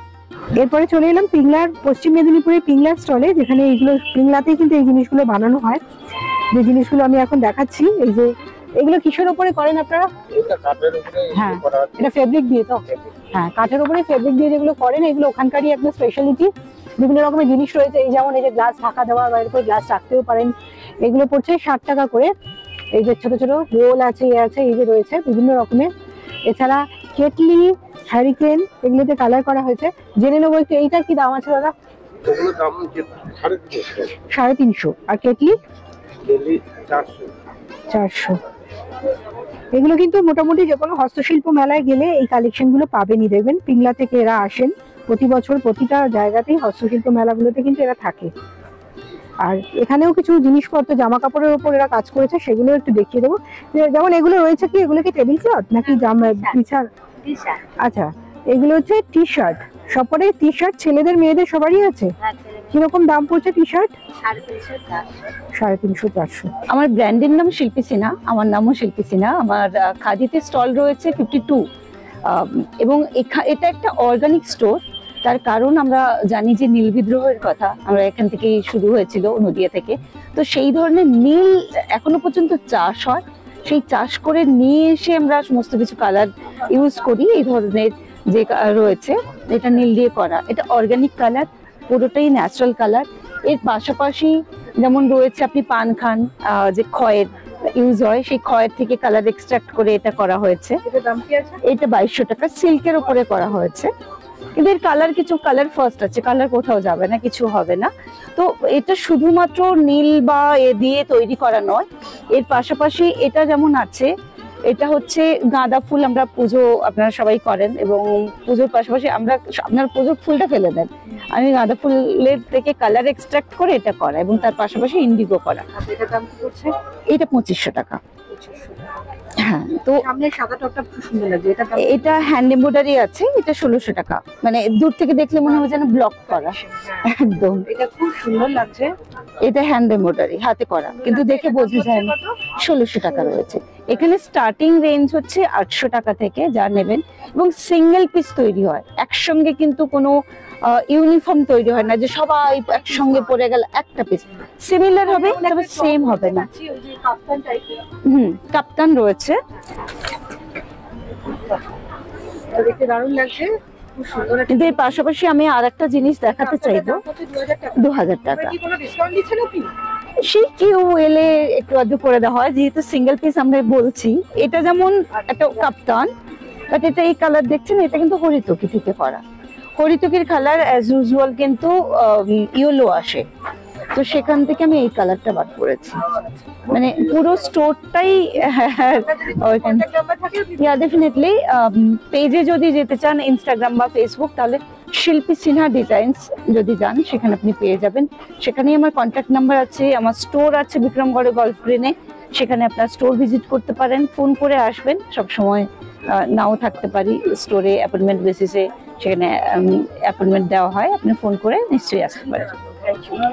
এরপরে চলে এলাম পিংলার, পশ্চিম মেদিনীপুরের পিংলার স্টলে, যেখানে এইগুলো পিংলাতেই কিন্তু এই জিনিসগুলো বানানো হয়। যে জিনিসগুলো আমি এখন দেখাচ্ছি, এই যে এগুলো কিসের উপরে করেন আপনারা? হ্যাঁ, এটা ফেব্রিক দিয়ে তো? হ্যাঁ, কাঠের উপরে ফেব্রিক দিয়ে যেগুলো করেন, এগুলো ওখানকারই একটা স্পেশালিটি। বিভিন্ন রকমের জিনিস রয়েছে, এই যেমন এই যে গ্লাস ঢাকা দেওয়া, বা এরপর গ্লাস রাখতেও পারেন। এগুলো পড়ছে 60 টাকা করে। এই যে ছোট ছোট গোল আছে, এই যে রয়েছে বিভিন্ন রকমের। এছাড়া কেটলি, হ্যারিকেন, এগুলোতে কালার করা হয়েছে। জেনে নেবো একটু, এইটার কি দাম আছে দাদা? 350। আর কেটলি 400। এগুলো কিন্তু মোটামুটি যে কোনো হস্তশিল্প মেলায় গেলে এই কালেকশন গুলো পাবেনই। দেখবেন পিংলা থেকে এরা আসেন প্রতি বছর, প্রতিটা জায়গাতেই হস্তশিল্প মেলাগুলোতে কিন্তু এরা থাকে। আর এখানেও কিছু জিনিসপত্র, জামা কাপড়ের উপর এরা কাজ করেছে, সেগুলো একটু দেখিয়ে দেবো। যেমন এগুলো রয়েছে কি, এগুলো কি টেবিল ক্লথ নাকি জামা বিছানা? আচ্ছা, এগুলো হচ্ছে টি শার্ট, সবকটাই টি শার্ট, ছেলেদের মেয়েদের সবারই আছে। কিরকম দাম পড়ছে টি শার্ট? 350, 400। আমার ব্র্যান্ডের নাম শিল্পী সিনহা, আমার নামও শিল্পী সিনহা। আমার খাদিতে স্টল রয়েছে 52। এবং এটা একটা অর্গানিক স্টোর। তার কারণ আমরা জানি যে নীল বিদ্রোহের কথা আমরা এখান থেকেই শুরু হয়েছিল, নদিয়া থেকে। তো সেই ধরনের নীল এখনো পর্যন্ত চাষ হয়, সেই চাষ করে নিয়ে এসে আমরা সমস্ত কিছু কালার ইউজ করি। এই ধরনের যে রয়েছে, এটা নীল দিয়ে করা, এটা অর্গানিক কালার, পুরোটাই ন্যাচারাল কালার। এর পাশাপাশি যেমন রয়েছে, আপনি পান খান, যে খয়ের ইউজ হয়, সেই খয়ের থেকে কালার এক্সট্রাক্ট করে এটা করা হয়েছে। এটা 2200 টাকা, সিল্কের উপরে করা হয়েছে। কিন্তু এর কালার, কিছু কালার ফার্স্ট আছে, কালার কোথাও যাবে না, কিছু হবে না। তো এটা শুধুমাত্র নীল বা এ দিয়ে তৈরি করা নয়, এর পাশাপাশি এটা যেমন আছে, এটা হচ্ছে গাঁদা ফুল। আমরা পুজো আপনারা সবাই করেন, এবং পুজোর পাশাপাশি আমরা, আপনার পুজোর ফুলটা ফেলে দেন, আমি গাঁদা ফুলের থেকে কালার এক্সট্রাক্ট করে এটা করা, এবং তার পাশাপাশি ইন্ডিগো করা। এটা 2500 টাকা। হ্যাঁ, তো এটা হ্যান্ড এমব্রয়ডারি আছে, এটা 1600 টাকা। মানে দূর থেকে দেখলে মনে হবে যেন ব্লক করা, একদম। এটা খুব সুন্দর লাগছে। এটা হ্যান্ড এমব্রয়ডারি, হাতে করা, কিন্তু দেখে বোঝা যায় না। 1600 টাকা রয়েছে। এখানে স্টার্টিং রেঞ্জ হচ্ছে 800 টাকা থেকে, যা নেবেন। এবং সিঙ্গেল পিস তৈরি হয়, একসঙ্গে কিন্তু কোনো ইউনিফর্ম তৈরি হয় না যে সবাই একসঙ্গে পরে গেল একটা পিস। সিমিলার হবে, তবে সেম হবে না। কাপ্তান রয়েছে, দারুণ লাগছে। কিন্তু এর পাশাপাশি আমি আর একটা জিনিস দেখাতে চাইবো। 2000 টাকা। সেই কেউ এলে একটু আধটু করে দেওয়া হয়, যেহেতু সিঙ্গেল পিস আমরা বলছি। এটা যেমন একটা কাপ্তান, বাট এটা এই কালার দেখছেন, এটা কিন্তু হরিতকি থেকে করা। হরিতকির কালার অ্যাজ ইউজুয়াল কিন্তু ইয়েলো আসে, তো সেখান থেকে আমি এই কালারটা বার করেছি। মানে পুরো স্টোরটাই ডেফিনেটলি। পেজে যদি যেতে চান, ইনস্টাগ্রাম বা ফেসবুক, তাহলে শিল্পী সিনহা ডিজাইনস যদি যান, সেখানে আপনি পেয়ে যাবেন। সেখানেই আমার কন্ট্যাক্ট নাম্বার আছে, আমার স্টোর আছে বিক্রমগড়ে গল্ফ গ্রিনে, সেখানে আপনার স্টোর ভিজিট করতে পারেন। ফোন করে আসবেন, সবসময় নাও থাকতে পারি স্টোরে, অ্যাপয়েন্টমেন্ট বেসিসে সেখানে অ্যাপয়েন্টমেন্ট দেওয়া হয়, আপনি ফোন করে নিশ্চয়ই আসতে পারেন।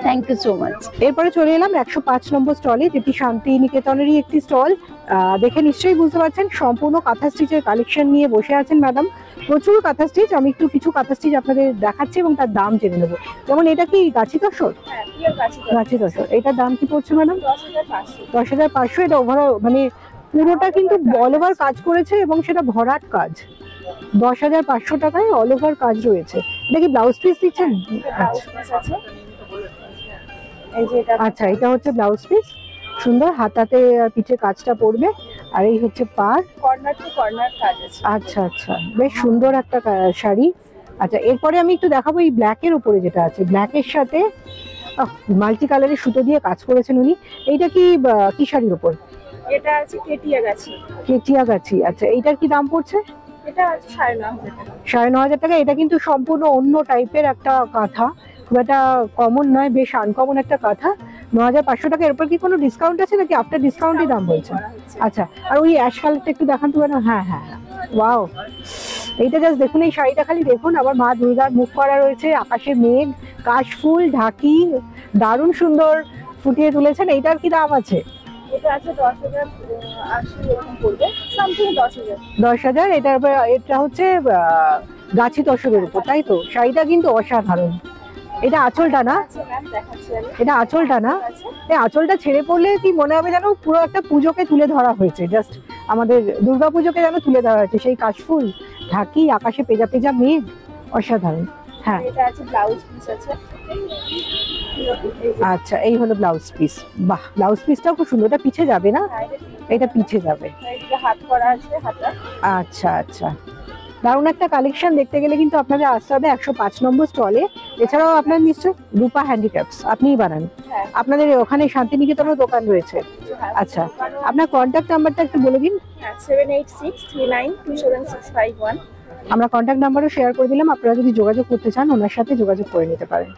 Thank you so much. এরপরে চলে এলাম 105 নম্বর স্টলে, যেটি শান্তিনিকেতনেরই একটি স্টল। দেখে নিশ্চয়ই বুঝতে পারছেন সম্পূর্ণ কাঁথা স্টিচের কালেকশন নিয়ে বসে আছেন ম্যাডাম। প্রচুর কাঁথা স্টিচ, আমি একটু কিছু কাঁথা স্টিচ আপনাদের দেখাচ্ছি এবং তার দাম জেনে নেবো। যেমন এটা কি গাছি তসর? গাছি তসর, এটার দাম কি পড়ছে ম্যাডাম? 10,500। এটা ওভারঅল মানে পুরোটা কিন্তু অল ওভার কাজ করেছে এবং সেটা ভরাট কাজ। 10,500 টাকায় অল ওভার কাজ রয়েছে। এটা কি ব্লাউজ পিস দিচ্ছেন? আচ্ছা, এটা হচ্ছে ব্লাউজ পিস, সুন্দর হাতাতে আর পিঠে কাজটা পড়বে। আর এই হচ্ছে পাড়, কর্নার টু কর্নার কাজ আছে। আচ্ছা আচ্ছা, বেশ সুন্দর একটা শাড়ি। আচ্ছা, এরপরে আমি একটু দেখাবো এই ব্ল্যাকের উপরে যেটা আছে, ব্ল্যাকের সাথে মাল্টি কালারের সুতো দিয়ে কাজ করেছেন উনি। এইটা কি শাড়ির উপর? এটা আছে কেটিয়া গাছি। কেটিয়া গাছি, আচ্ছা। এইটার কি দাম পড়ছে? এটা আছে 9,500 টাকা। 9,500 টাকা। এটা কিন্তু সম্পূর্ণ অন্য টাইপের একটা কাঁথা, খুব একটা কমন নয়, বেশ আনকমন একটা কাঁথা। 9,500 টাকা। এরপর কি কোনো ডিসকাউন্ট আছে নাকি আফটার ডিসকাউন্টই দাম বলছে? আচ্ছা, আর ওই অ্যাশ কালারটা একটু দেখান তো ম্যাডাম। হ্যাঁ হ্যাঁ হ্যাঁ, ওয়াও, এইটা জাস্ট দেখুন, এই শাড়িটা খালি দেখুন। আবার মা দুর্গার মুখ করা রয়েছে, আকাশে মেঘ, কাশফুল, ঢাকি, দারুণ সুন্দর ফুটিয়ে তুলেছেন। এইটার কি দাম আছে? এটা আছে 10,080 এরকম পড়বে, সামথিং 10,000। 10,000। এটা হচ্ছে গাছি তসরের উপর, তাই তো? শাড়িটা কিন্তু অসাধারণ। এটা আঁচলটা না? আচ্ছা ম্যাম, দেখাচ্ছি আমি। এটা আঁচলটা না? এই আঁচলটা ছেড়ে পড়লে কি মনে হবে যেন পুরো একটা পুজোকে তুলে ধরা হয়েছে, জাস্ট আমাদের দুর্গা পুজোকে যেন তুলে ধরা হয়েছে। সেই কাশফুল, ঢাকি, আকাশে পেজা পেজা মেঘ, অসাধারণ। হ্যাঁ, এটা আছে ব্লাউজ পিস আছে। আচ্ছা, এই হলো ব্লাউজ পিস। বাহ, ব্লাউজ পিসটাও খুব সুন্দর। এটা পিছে যাবে না? এটা পিছে যাবে। এটা হাত করা আছে, হাতা। আচ্ছা আচ্ছা, দারুণ একটা কালেকশন। দেখতে গেলে কিন্তু আপনাদের আসতে হবে 105 নম্বর স্টলে। এছাড়াও আপনার নিশ্চয় রূপা হ্যান্ডিক্রাফটস আপনিই বানান? হ্যাঁ। আপনাদের ওখানে শান্তিনিকেতনের দোকান রয়েছে? আচ্ছা, আপনার কন্ট্যাক্ট নাম্বারটা একটু বলে দিন। 7863927651। আমরা কন্ট্যাক্ট নাম্বারও শেয়ার করে দিলাম, আপনারা যদি যোগাযোগ করতে চান ওনার সাথে যোগাযোগ করে নিতে পারেন।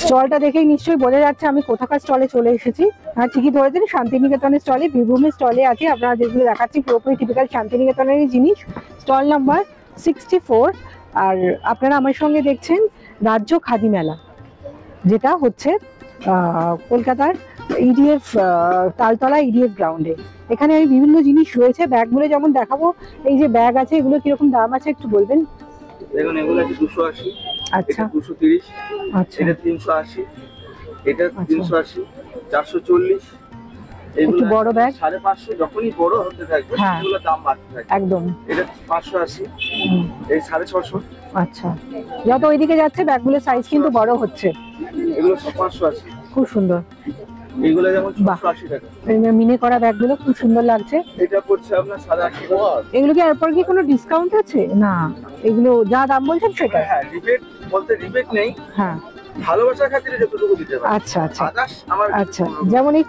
স্টলটা দেখেই নিশ্চয়ই বোঝা যাচ্ছে আমি কোথাকার স্টলে চলে এসেছি। হ্যাঁ, ঠিকই ধরেছেন, শান্তিনিকেতনের স্টলে, বীরভূমের স্টলে আছি। আপনারা যেগুলো দেখাচ্ছি পুরোপুরি টিপিক্যাল শান্তিনিকেতনেরই জিনিস। Stall number 64। আর আপনারা আমার সঙ্গে দেখছেন রাজ্য খাদি মেলা, যেটা হচ্ছে কলকাতার ইডিএফ তালতলা ইডিএফ গ্রাউন্ডে। এখানে আমি বিভিন্ন জিনিস রয়েছে, ব্যাগগুলো যেমন দেখাবো। এই যে ব্যাগ আছে, এগুলো কিরকম দাম আছে একটু বলবেন? দেখুন, এগুলো আছে 280, আচ্ছা এটা 230, আচ্ছা, এটা 380, এটা আচ্ছা। 380, 440। একটু বড় ব্যাগ, 550। যখনই বড় হতে থাকবে হ্যাঁ। এগুলোর দাম বাড়তে থাকবে। একদম। এটা 580, হুম, এই 650, আচ্ছা। যত ওইদিকে যাচ্ছে ব্যাগগুলোর সাইজ কিন্তু বড় হচ্ছে। এগুলো সব 580। খুব সুন্দর। এগুলো যেমন বাহ। 480 টাকা। এই মিনে করা ব্যাগগুলো খুব সুন্দর লাগছে। এটা পড়ছে আপনার 850 টাকা। এগুলো কি এরপর কি কোনো ডিসকাউন্ট আছে? না, এগুলো যা দাম বলছেন সেটা? হ্যাঁ, রিবেট বলতে রিবেট নেই, হ্যাঁ, ভালোবাসার খাতিরে যতটুকু দিতে পারে। আচ্ছা আচ্ছা আদার্স আমার আচ্ছা। যেমন এই,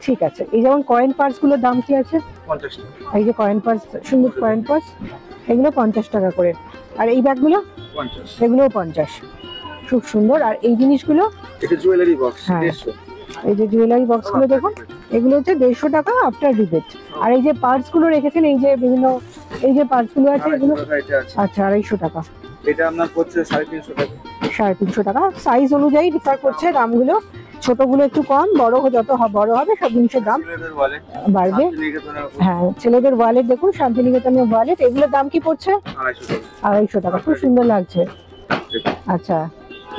ঠিক আছে, এই যেমন কয়েন পার্স গুলোর দাম কি আছে? 50 টাকা। এই যে কয়েন পার্স, সুন্দর কয়েন পার্স, এগুলো 50 টাকা করে। আর এই ব্যাগগুলো? 50। এগুলোও 50, খুব সুন্দর। আর এই জিনিসগুলো? এটা জুয়েলারি বক্স, হ্যাঁ। 150। এই যে জুয়েলারি বক্স গুলো দেখুন, এগুলো হচ্ছে 150 টাকা আফটার রিবেট। আর এই যে পার্স গুলো রেখেছেন, এই যে বিভিন্ন, এই যে পার্স গুলো আছে এগুলো? 250 টাকা এটা আছে। আচ্ছা, 250 টাকা। এটা আপনার পড়ছে 350 টাকা। 350 টাকা। সাইজ অনুযায়ী ডিফার করছে দামগুলো। ছোটগুলো একটু কম, বড় যত বড় হবে সব জিনিসের দাম ছেলেদের ওয়ালেট, বাড়বে। শান্তিনিকেতনের উপর হ্যাঁ, ছেলেদের ওয়ালেট দেখুন, শান্তিনিকেতনের ওয়ালেট। এগুলোর দাম কি পড়ছে? 250 টাকা। 250 টাকা। খুব সুন্দর লাগছে। আচ্ছা,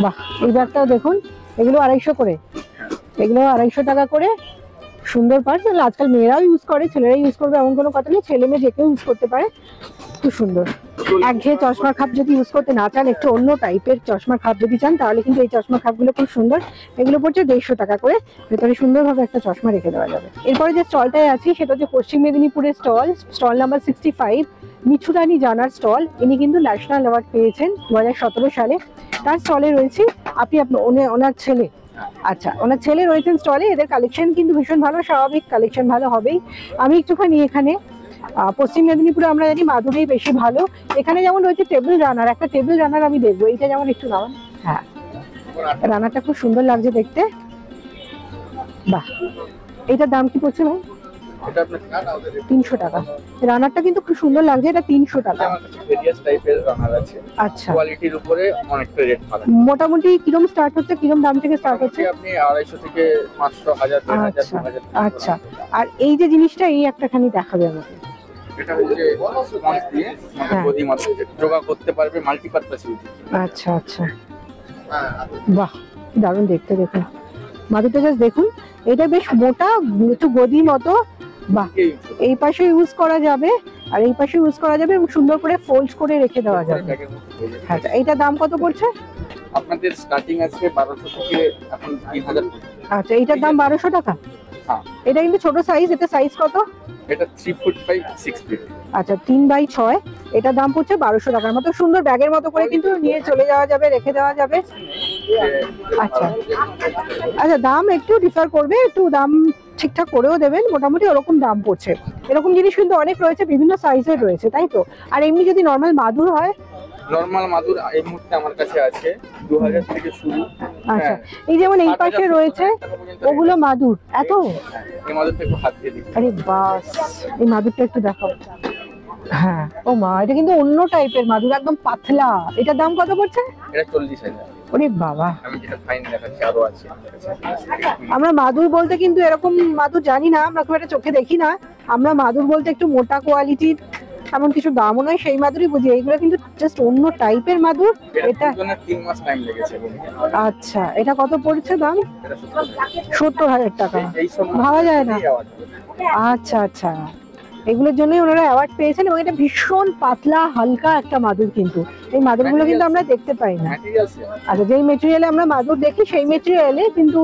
বাহ, এই ব্যাগটাও দেখুন, এগুলো 250 করে। এগুলো 250 টাকা করে। সুন্দর পার্স, আজকাল মেয়েরাও ইউজ করে, ছেলেরা ইউজ করবে এমন কোনো কথা নেই, ছেলে মেয়ে যে কেউ ইউজ করতে পারে। খুব সুন্দর। একঘেয়ে চশমার খাপ যদি ইউজ করতে না চান, একটু অন্য টাইপের চশমার খাপ যদি চান, তাহলে কিন্তু এই চশমার খাপগুলো খুব সুন্দর। এগুলো পড়ছে 150 টাকা করে। ভেতরে সুন্দরভাবে একটা চশমা রেখে দেওয়া যাবে। এরপরে যে স্টলটায় আছি সেটা হচ্ছে পশ্চিম মেদিনীপুরের স্টল, স্টল নাম্বার 65, মিঠুরানী জানার স্টল। ইনি কিন্তু ন্যাশনাল অ্যাওয়ার্ড পেয়েছেন 2017 সালে। তার স্টলে রয়েছে ওনার ছেলে। আচ্ছা, ওনার ছেলে রয়েছেন স্টলে। এদের কালেকশন কিন্তু ভীষণ ভালো, স্বাভাবিক কালেকশন ভালো হবেই। আমি একটুখানি এখানে পশ্চিম মেদিনীপুরে আমরা জানি মাদুরেই বেশি ভালো। এখানে যেমন রয়েছে টেবিল রানার, একটা টেবিল রানার আমি দেখবো। এইটা যেমন একটু নামান। হ্যাঁ, রানারটা খুব সুন্দর লাগছে দেখতে। বাহ, এটার দাম কি পড়ছে ভাই? এটা আপনার 300 টাকা। রানারটা কিন্তু খুব সুন্দর লাগছে, এটা 300 টাকা। আমার কাছে ভেরিয়াস টাইপের রানার আছে, আচ্ছা, কোয়ালিটির উপরে অনেকটা রেট পাবেন। মোটামুটি কিরম স্টার্ট হচ্ছে, কিরম দাম থেকে স্টার্ট হচ্ছে? আপনি 250 থেকে 500, 1000, 2000, আচ্ছা 2000। আচ্ছা। আর এই যে জিনিসটা, এই একটাখানি দেখাবে আমাকে। এটা হচ্ছে স্পঞ্জ দিয়ে হ্যাঁ। বডি মাছ যোগা করতে পারবে, মাল্টিপারপাস ইউজ। আচ্ছা আচ্ছা, বাহ দারুণ দেখতে। দেখুন মাদুরটা জাস্ট দেখুন, এটা বেশ মোটা, একটু গদি মতো। বাহ, এই পাশে ইউজ করা যাবে আর এই পাশে ইউজ করা যাবে এবং সুন্দর করে ফোল্ড করে রেখে দেওয়া যাবে। হ্যাঁ, এইটার দাম কত পড়ছে? আপনাদের স্টার্টিং আছে 1200 থেকে এখন 3000। আচ্ছা, এইটার দাম 1200 টাকা। হ্যাঁ। এটা কিন্তু ছোট সাইজ, এটা সাইজ কত? এটা 3 ফুট বাই 6 ফিট। আচ্ছা, 3x6, এটার দাম পড়ছে 1200 টাকার মতো। সুন্দর ব্যাগের মতো করে কিন্তু নিয়ে চলে যাওয়া যাবে, রেখে দেওয়া যাবে। আচ্ছা আচ্ছা, দাম একটু ডিফার করবে, একটু দাম ঠিকঠাক করেও দেবেন, মোটামুটি ওরকম দাম পড়ছে। এরকম জিনিস কিন্তু অনেক রয়েছে, বিভিন্ন সাইজের রয়েছে, তাই তো? আর এমনি যদি নর্মাল মাদুর হয়, নরমাল মাদুর এই মুহূর্তে আমার কাছে আছে 2000 থেকে শুরু। আচ্ছা, এই যেমন এই পাশে রয়েছে ওগুলো মাদুর, এত? এই মাদুরটা একটু হাত দিয়ে দিই। আরে বাস, এই মাদুরটা একটু দেখাও। হ্যাঁ, ও মা, এটা কিন্তু অন্য টাইপের মাদুর, একদম পাতলা। এটার দাম কত পড়ছে? এটা 40,000। ওরে বাবা, আমি যেটা ফাইন দেখাচ্ছি আরো আছে আমার কাছে। আমরা মাদুর বলতে কিন্তু এরকম মাদুর জানি না, আমরা খুব একটা চোখে দেখি না। আমরা মাদুর বলতে একটু মোটা কোয়ালিটির, এমন কিছু দামও নয়, সেই মাদুরই বুঝি। এইগুলো কিন্তু জাস্ট অন্য টাইপের মাদুর। এটা 3 মাস টাইম লেগেছে। আচ্ছা, এটা কত পড়ছে দাম? এটা 70,000 টাকা। এই সব ভাবা যায় না। award। আচ্ছা আচ্ছা, এগুলোর জন্যই ওনারা অ্যাওয়ার্ড পেয়েছেন। এবং এটা ভীষণ পাতলা হালকা একটা মাদুর, কিন্তু এই মাদুরগুলো কিন্তু আমরা দেখতে পাই না। Materials এ। আচ্ছা, যেই মেটেরিয়ালে আমরা মাদুর দেখি সেই মেটেরিয়ালে কিন্তু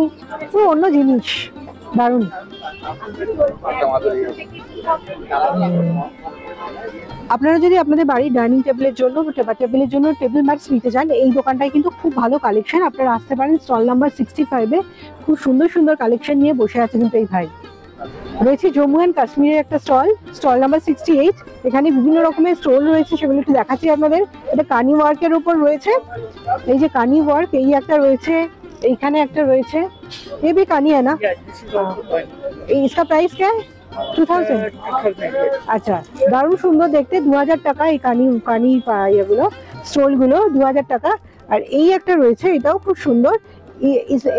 পুরো অন্য জিনিস। দারুণ। একটা মাদুর এই। আপনারা যদি আপনাদের বাড়ির ডাইনিং টেবিলের জন্য, টেবিলের জন্য টেবিল ম্যাটস নিতে চান, এই দোকানটায় কিন্তু খুব ভালো কালেকশন। আপনারা আসতে পারেন স্টল নাম্বার 65-এ। খুব সুন্দর সুন্দর কালেকশন নিয়ে বসে আছে কিন্তু এই ভাই। রয়েছে জম্মু অ্যান্ড কাশ্মীরের একটা স্টল নাম্বার 68। এখানে বিভিন্ন রকমের স্টল রয়েছে, সেগুলো একটু দেখাচ্ছি আপনাদের। এটা কানি ওয়ার্কের উপর রয়েছে, এই যে কানি ওয়ার্ক, এই একটা রয়েছে, এইখানে একটা রয়েছে। ये भी कानी है ना? इसका प्राइस क्या है? 2000। আচ্ছা, দারুণ সুন্দর দেখতে, 2000 টাকা এই কানি এগুলো, স্টোল গুলো 2000 টাকা। আর এই একটা রয়েছে, এটাও খুব সুন্দর,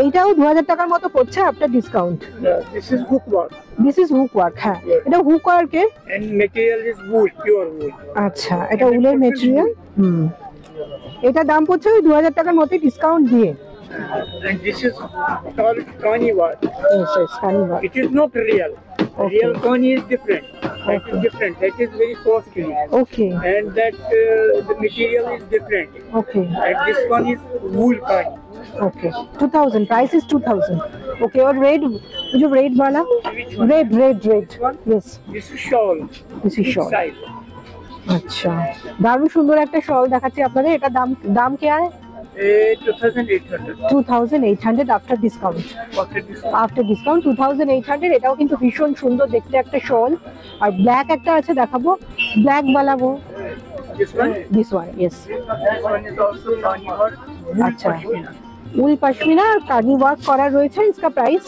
এইটাও 2000 টাকার মতো পড়ছে after discount. This is hook work this is hook work. হ্যাঁ, এটা হুক ওয়ার্কের। and material is wool, pure wool. আচ্ছা, এটা উলের মেটেরিয়াল। এটা দাম পড়ছে ওই 2000 টাকার মতো ডিসকাউন্ট দিয়ে। And this is called kani work. কানি work. It is not real. Okay. Real kani is different. That is different. That is very costly. Okay And that the material is different. Okay And this one is wool kani. Okay 2000, price is 2000। Okay, और red, जो red वाला, red yes, This is shawl. This is Big shawl. size. আচ্ছা, দারুণ সুন্দর একটা শল দেখাচ্ছি আপনাদের। এটা দাম क्या है? 2800. 2800 after discount. After this, after discount 2800। এটাও কিন্তু ভীষণ সুন্দর দেখতে একটা শল। আর ব্ল্যাক একটা আছে, দেখাবো ব্ল্যাক वाला वो, this one. This one, yes. This one is also kani work. Wool अच्छा। pashmina. উল পশমিনা আর কানি ওয়ার্ক করা রয়েছে। इसका price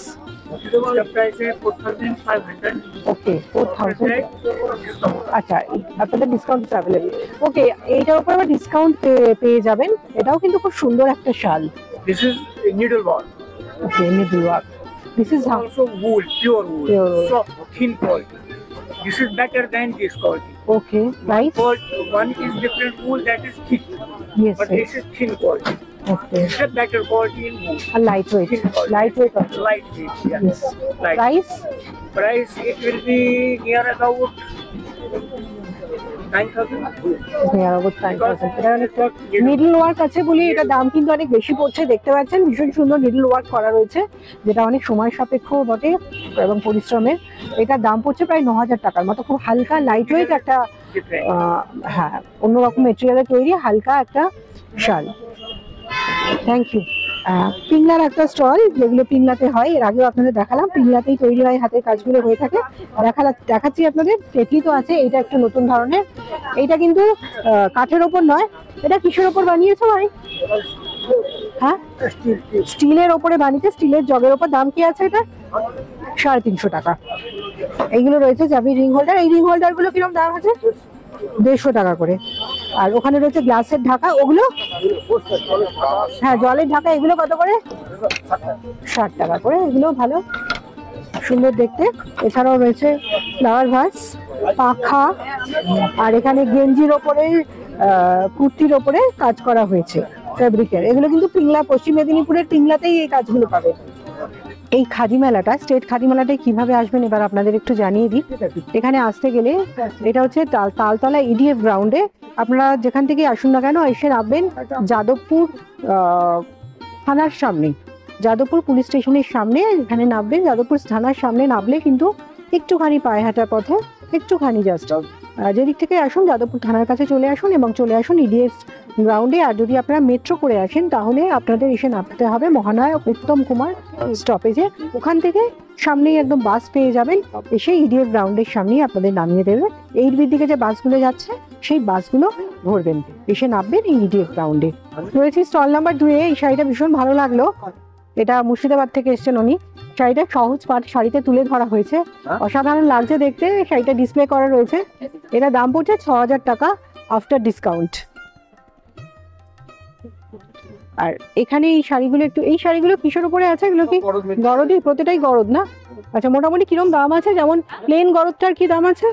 The price is 4500. Okay 4000। Discount. আচ্ছা, আপনাদের ডিসকাউন্ট অ্যাভেলেবল। ওকে, এইটার উপর আবার ডিসকাউন্ট পেয়ে যাবেন। এটাও কিন্তু খুব সুন্দর একটা শাল। This is needle work. Okay, middle work. This is Also wool, pure wool, Pure wool. soft, thin quality. This is better than this quality. Okay, price? One is different wool that is thick, yes, but this is thin quality. Okay. This is a better quality in wool. আর lightweight, lightweight আছে। Lightweight, yeah. Yes. Light. Price? Price it will be near about 9,000. Near about 9000। এটা অনেকটা needle work আছে বলে এটা দাম কিন্তু অনেক বেশি পড়ছে। দেখতে পাচ্ছেন ভীষণ সুন্দর নিডল ওয়ার্ক করা রয়েছে, যেটা অনেক সময় সাপেক্ষ বটে এবং পরিশ্রমের। এটার দাম পড়ছে প্রায় 9000 টাকার মতো। খুব হালকা লাইট ওয়েট একটা, Different. হ্যাঁ, অন্যরকম মেটেরিয়ালে তৈরি হালকা একটা শাল। Thank you. পিংলার একটা স্টল, যেগুলো পিংলাতে হয়, এর আগেও আপনাদের দেখালাম। পিংলাতেই তৈরি হয়, হাতের কাজগুলো হয়ে থাকে। দেখাচ্ছি আপনাদের। টেটলি তো আছে, এটা একটা নতুন ধরনের। এইটা কিন্তু কাঠের ওপর নয়, এটা কিসের ওপর বানিয়েছো ভাই? হ্যাঁ, স্টিলের ওপরে বানিয়েছে, স্টিলের জগের ওপর। দাম কি আছে এটা? 350 টাকা। এইগুলো রয়েছে চাবি রিং হোল্ডার। এই রিং হোল্ডার গুলো কিরকম দাম আছে? 150 টাকা করে। আর ওখানে রয়েছে গ্লাসের ঢাকা, ওগুলো হ্যাঁ জলের ঢাকা, এগুলো কত করে? 60 টাকা করে। এগুলো ভালো সুন্দর দেখতে। এছাড়াও রয়েছে ফ্লাওয়ার ভাস, পাখা, আর এখানে গেঞ্জির ওপরে কুর্তির ওপরে কাজ করা হয়েছে ফেব্রিকের। এগুলো কিন্তু পিংলা, পশ্চিম মেদিনীপুরের পিংলাতেই এই কাজগুলো পাবে। এই খাদি মেলাটা, স্টেট খাদি মেলাটায় কিভাবে আসবেন এবার আপনাদের একটু জানিয়ে দিই। এখানে আসতে গেলে এটা হচ্ছে তালতলা ইডিএফ গ্রাউন্ডে। আপনারা যেখান থেকে আসুন না কেন এসে নামবেন যাদবপুর থানার সামনে, যাদবপুর পুলিশ স্টেশনের সামনে এখানে নামবেন। যাদবপুর থানার সামনে নামলে কিন্তু একটুখানি পায়ে হাঁটার পথে, একটুখানি জাস্ট যেদিক থেকে আসুন যাদবপুর থানার কাছে চলে আসুন এবং চলে আসুন ইডিএফ গ্রাউন্ডে। আর যদি আপনারা মেট্রো করে আসেন তাহলে আপনাদের এসে নামতে হবে মহানায়ক উত্তম কুমার স্টপেজে। ওখান থেকে সামনেই একদম বাস পেয়ে যাবেন, এসে ইডিএফ গ্রাউন্ডের সামনেই আপনাদের নামিয়ে দেবে। এই দিকে যে বাসগুলো যাচ্ছে সেই বাসগুলো ধরবেন, এসে নামবেন এই ইডিএফ গ্রাউন্ডে। রয়েছে স্টল নাম্বার 2 এই শাড়িটা ভীষণ ভালো লাগলো। এটা মুর্শিদাবাদ থেকে এসছেন উনি। শাড়িটা সহজ পাট শাড়িতে তুলে ধরা হয়েছে, অসাধারণ লাগছে দেখতে। শাড়িটা ডিসপ্লে করা রয়েছে। এটা দাম পড়ছে 6000 টাকা আফটার ডিসকাউন্ট। আর এখানে এই শাড়িগুলো একটু, এই শাড়িগুলো কিসের উপরে আছে? এগুলো কি গরদই? প্রতিটাই গরদ না? আচ্ছা, মোটামুটি কিরকম দাম আছে? যেমন প্লেন গরদটার কি দাম আছে?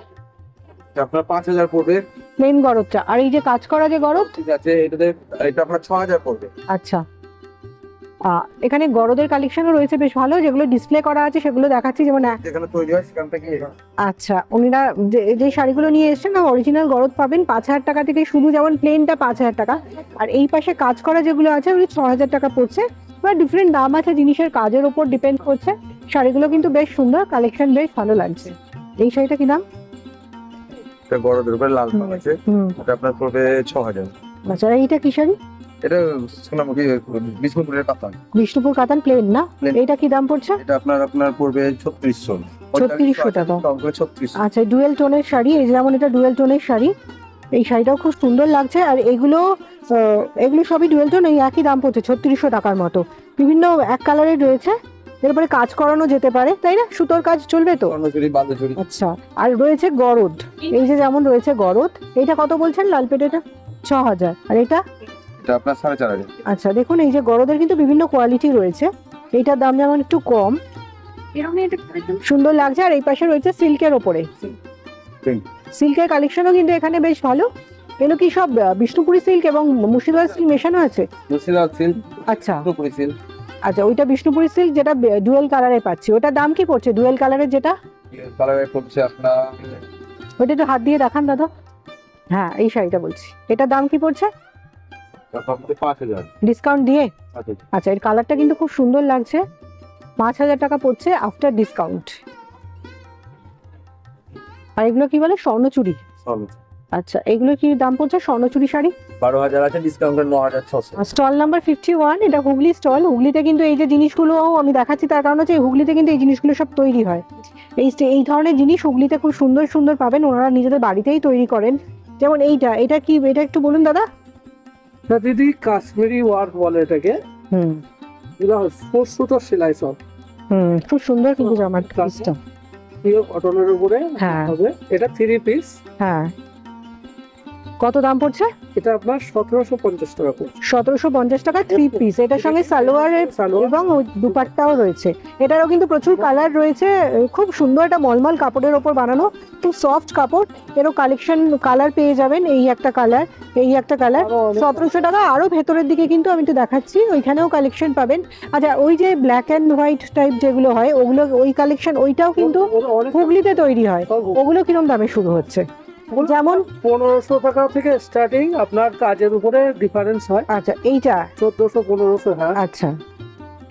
আপনার 5000 পড়বে প্লেন গরদটা। আর এই যে কাজ করা যে গরদ, ঠিক আছে, এটা আপনার 6000 পড়বে। আচ্ছা, এখানে গরদের কালেকশনও রয়েছে বেশ ভালো, যেগুলো ডিসপ্লে করা আছে সেগুলো দেখাচ্ছি। যেমন যেখানে তৈরি হয় সেখান থেকে। আচ্ছা, উনিরা যে শাড়িগুলো নিয়ে এসেছেন না, অরিজিনাল গরদ পাবেন 5000 টাকা থেকে শুরু। যেমন প্লেনটা 5000 টাকা, আর এই পাশে কাজ করা যেগুলো আছে ওগুলো 6000 টাকা পড়ছে। এবার ডিফারেন্ট দাম আছে, জিনিসের কাজের উপর ডিপেন্ড করছে। শাড়িগুলো কিন্তু বেশ সুন্দর, কালেকশন বেশ ভালো লাগছে। এই শাড়িটা কি দাম? এটা গরদের উপরে লাল পাড় আছে, এটা আপনার পড়বে 6000। আচ্ছা, এইটা কি শাড়ি? এটা সোনামুখী বিষ্ণুপুরের কাতান। বিষ্ণুপুর কাতান প্লেন না? এইটা কি দাম পড়ছে? এটা আপনার পড়বে 3600 টাকা। কম করে 3600। আচ্ছা, ডুয়েল টোনের শাড়ি। এই যেমন এটা ডুয়েল টোনের শাড়ি, এই শাড়িটাও খুব সুন্দর লাগছে। আর এগুলো সবই ডুয়েল টোন, এই একই দাম পড়ছে 3600 টাকার মতো। বিভিন্ন এক কালারের রয়েছে, এরপরে কাজ করানো যেতে পারে, তাই না? সুতোর কাজ চলবে তো? আচ্ছা, আর রয়েছে গরদ। এই যে যেমন রয়েছে গরদ, এটা কত বলছেন? লাল পেটেটা 6000। আর এটা আপনার 4500। আচ্ছা, দেখুন এই যে গরদের কিন্তু বিভিন্ন কোয়ালিটি রয়েছে। এইটার দাম যেমন একটু কম, সুন্দর লাগছে। আর এই পাশে রয়েছে সিল্কের ওপরে, সিল্কের কালেকশনও কিন্তু এখানে বেশ ভালো। এগুলো কি সব বিষ্ণুপুরি সিল্ক এবং মুর্শিদাবাদ সিল্ক মেশানো আছে? মুর্শিদাবাদ সিল্ক, আচ্ছা বিষ্ণুপুরি সিল্ক। আচ্ছা, ওইটা বিষ্ণুপুরি সিল্ক যেটা ডুয়েল কালারে পাচ্ছি, ওটার দাম কি পড়ছে? ডুয়েল কালারের যেটা কালারে পড়ছে আপনার, ওইটা একটু হাত দিয়ে দেখান দাদা। হ্যাঁ, এই শাড়িটা বলছি, এটার দাম কি পড়ছে? 5000 ডিসকাউন্ট দিয়ে। আচ্ছা, এর কালারটা কিন্তু খুব সুন্দর লাগছে। 5000 টাকা পড়ছে আফটার ডিসকাউন্ট। আর এগুলো কি বলে? স্বর্ণচুরি। আচ্ছা, এগুলো কি দাম পড়ছে? স্বর্ণচুরি শাড়ি 12000 আছে, ডিসকাউন্টে 9600। স্টল নাম্বার 51, এটা হুগলি স্টল। হুগলিতে কিন্তু এই যে জিনিসগুলো আমি দেখাচ্ছি তার কারণ হচ্ছে হুগলিতে কিন্তু এই জিনিসগুলো সব তৈরি হয়। এই ধরনের জিনিস হুগলিতে খুব সুন্দর সুন্দর পাবেন, ওনারা নিজেদের বাড়িতেই তৈরি করেন। যেমন এটা কি? এটা একটু বলুন দাদা। দিদি কাশ্মীরি ওয়ার্ক বলে এটাকে। এগুলো স্পোর্টস সুতোর সেলাই সব। খুব সুন্দর কিন্তু জামার কাজটা, পিওর কটনের উপরে হবে। এটা 3 পিস। হ্যাঁ, কত দাম পড়ছে? এটা আপনার 1750 টাকা পড়ছে। 1750 টাকা 3 পিস। এটার সঙ্গে সালোয়ারের এবং দুপাট্টাও রয়েছে। এটারও কিন্তু প্রচুর কালার রয়েছে। খুব সুন্দর, একটা মলমল কাপড়ের ওপর বানানো, খুব সফট কাপড়। এরও কালেকশন কালার পেয়ে যাবেন। এই একটা কালার, এই একটা কালার, 1700 টাকা। আরো ভেতরের দিকে কিন্তু আমি একটু দেখাচ্ছি, ওইখানেও কালেকশন পাবেন। আচ্ছা, ওই যে ব্ল্যাক অ্যান্ড হোয়াইট টাইপ যেগুলো হয় ওগুলো, ওই কালেকশন, ওইটাও কিন্তু হুগলিতে তৈরি হয়। ওগুলো কিরকম দামে শুরু হচ্ছে? যেমন 1500 টাকা থেকে স্টার্টিং, আপনার কাজের উপরে ডিফারেন্স হয়। আচ্ছা, এইটা 1400 1500। হ্যাঁ, আচ্ছা,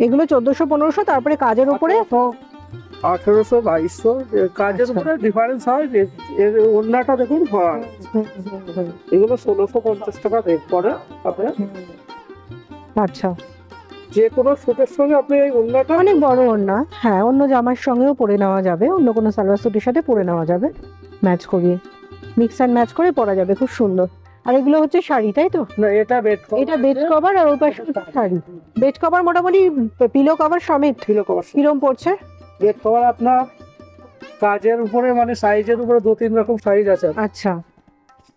এগুলো 1400 1500, তারপরে কাজের উপরে 1800 2200 কাজের উপরে ডিফারেন্স হয়। এর ওড়নাটা দেখুন, এগুলো 1650 টাকা রেট পড়ে আপনার। আচ্ছা, যে কোনো স্যুটের সঙ্গে আপনি এই ওড়নাটা, অনেক বড় ওড়না, হ্যাঁ, অন্য জামার সঙ্গেও পরে নেওয়া যাবে, অন্য কোনো সালোয়ার স্যুটের সাথে পরে নেওয়া যাবে, ম্যাচ করিয়ে মিক্স অ্যান্ড ম্যাচ করে পরা যাবে, খুব সুন্দর। আর এগুলো হচ্ছে শাড়ি, তাই তো? না, এটা বেড কভার, আর ওই পাশে শাড়ি। বেড কভার মোটামুটি পিলো কভার সমেত। পিলো কভার কিরম পড়ছে? বেড কভার আপনার কাজের উপরে মানে সাইজের উপরে 2-3 রকম সাইজ আছে। আচ্ছা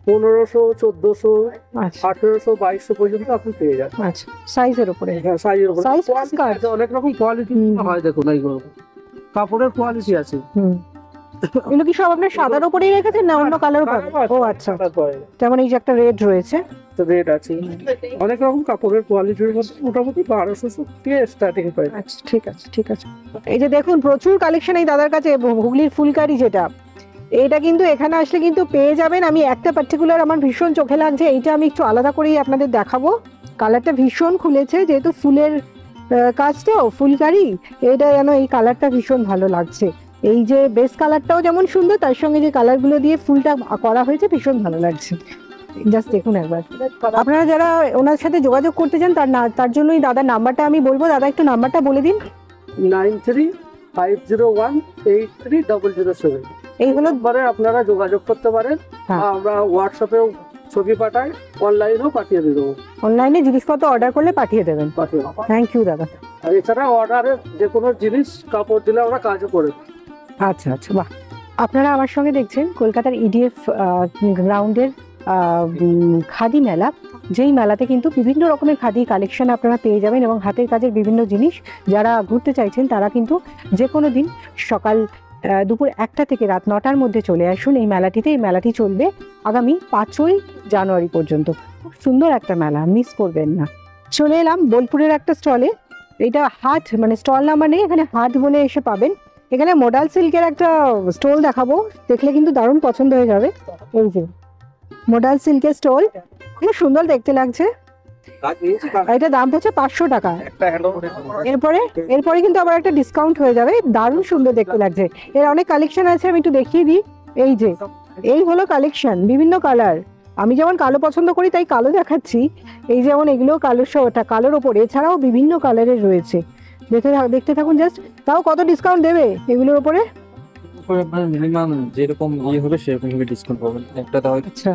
1500, 1400, আচ্ছা 1800, 2200 পর্যন্ত আপনি পেয়ে যাবেন। আচ্ছা সাইজের উপরে। হ্যাঁ, সাইজের উপরে Size plus Quality কাজ। আছে, অনেক রকম কোয়ালিটি হয়। দেখুন এইগুলো কাপড়ের কোয়ালিটি আছে। হুম এগুলো কি সব আপনার সাদার উপরেই রেখেছেন না অন্য কালারও পাবেন? ও আচ্ছা যেমন এই যে একটা রেড রয়েছে। রেট আছে, অনেক রকম কাপড়ের কোয়ালিটির মধ্যে মোটামুটি 1200 থেকে স্টার্টিং প্রাইস। আচ্ছা ঠিক আছে ঠিক আছে। এই যে দেখুন প্রচুর কালেকশন এই দাদার কাছে। হুগলির ফুলকারি যেটা, এটা কিন্তু এখানে আসলে কিন্তু পেয়ে যাবেন। আমি একটা পার্টিকুলার আমার ভীষণ চোখে লাগছে, এইটা আমি একটু আলাদা করেই আপনাদের দেখাবো। কালারটা ভীষণ খুলেছে, যেহেতু ফুলের কাজ তো ফুলকারি, এটা যেন এই কালারটা ভীষণ ভালো লাগছে। এই যে বেস কালারটাও যেমন সুন্দর, তার সঙ্গে যে কালারগুলো দিয়ে ফুলটা করা হয়েছে ভীষণ ভালো লাগছে। জাস্ট দেখুন একবার। আপনারা যারা ওনার সাথে যোগাযোগ করতে চান তার জন্যই দাদার নাম্বারটা আমি বলবো। দাদা একটু নাম্বারটা বলে দিন। 9350183007 এই হলো পরে আপনারা যোগাযোগ করতে পারেন। হ্যাঁ। আমরা হোয়াটসঅ্যাপেও ছবি পাঠাই, অনলাইনেও পাঠিয়ে দেবো। অনলাইনে জিনিসপত্র অর্ডার করলে পাঠিয়ে দেবেন। থ্যাংক ইউ দাদা। আর এছাড়া অর্ডারে যে কোনো জিনিস কাপড় দিলে আমরা কাজও করে। আচ্ছা আচ্ছা বাহ। আপনারা আমার সঙ্গে দেখছেন কলকাতার ইডিএফ গ্রাউন্ডের খাদি মেলা, যেই মেলাতে কিন্তু বিভিন্ন রকমের খাদি কালেকশন আপনারা পেয়ে যাবেন এবং হাতের কাজের বিভিন্ন জিনিস। যারা ঘুরতে চাইছেন তারা কিন্তু যে কোনো দিন সকাল দুপুর 1টা থেকে রাত 9টার মধ্যে চলে আসুন এই মেলাটিতে। এই মেলাটি চলবে আগামী 5ই জানুয়ারি পর্যন্ত। খুব সুন্দর একটা মেলা, মিস করবেন না। চলে এলাম বোলপুরের একটা স্টলে। এটা হাট মানে স্টল নাম্বার নেই, এখানে হাট বলে এসে পাবেন। এখানে মডাল সিল্কের একটা স্টল দেখাবো, দেখলে কিন্তু দারুণ পছন্দ হয়ে যাবে। এই যে মডাল সিল্কের স্টল, খুব সুন্দর দেখতে লাগছে। এটা দাম হচ্ছে 500 টাকা। এরপরে কিন্তু আবার একটা ডিসকাউন্ট হয়ে যাবে। দারুণ সুন্দর দেখতে লাগছে। এর অনেক কালেকশন আছে, আমি একটু দেখিয়ে দিই। এই যে এই হলো কালেকশন, বিভিন্ন কালার। আমি যেমন কালো পছন্দ করি তাই কালো দেখাচ্ছি। এই যেমন এগুলো কালোর ওপরে, এছাড়াও বিভিন্ন কালারের রয়েছে। দেখতে থাকুন জাস্ট। তাও কত ডিসকাউন্ট দেবে এগুলোর উপরে? মিনিমাম যেরকম হবে সেরকম ভাবে ডিসকাউন্ট পাবেন। একটা দাও আচ্ছা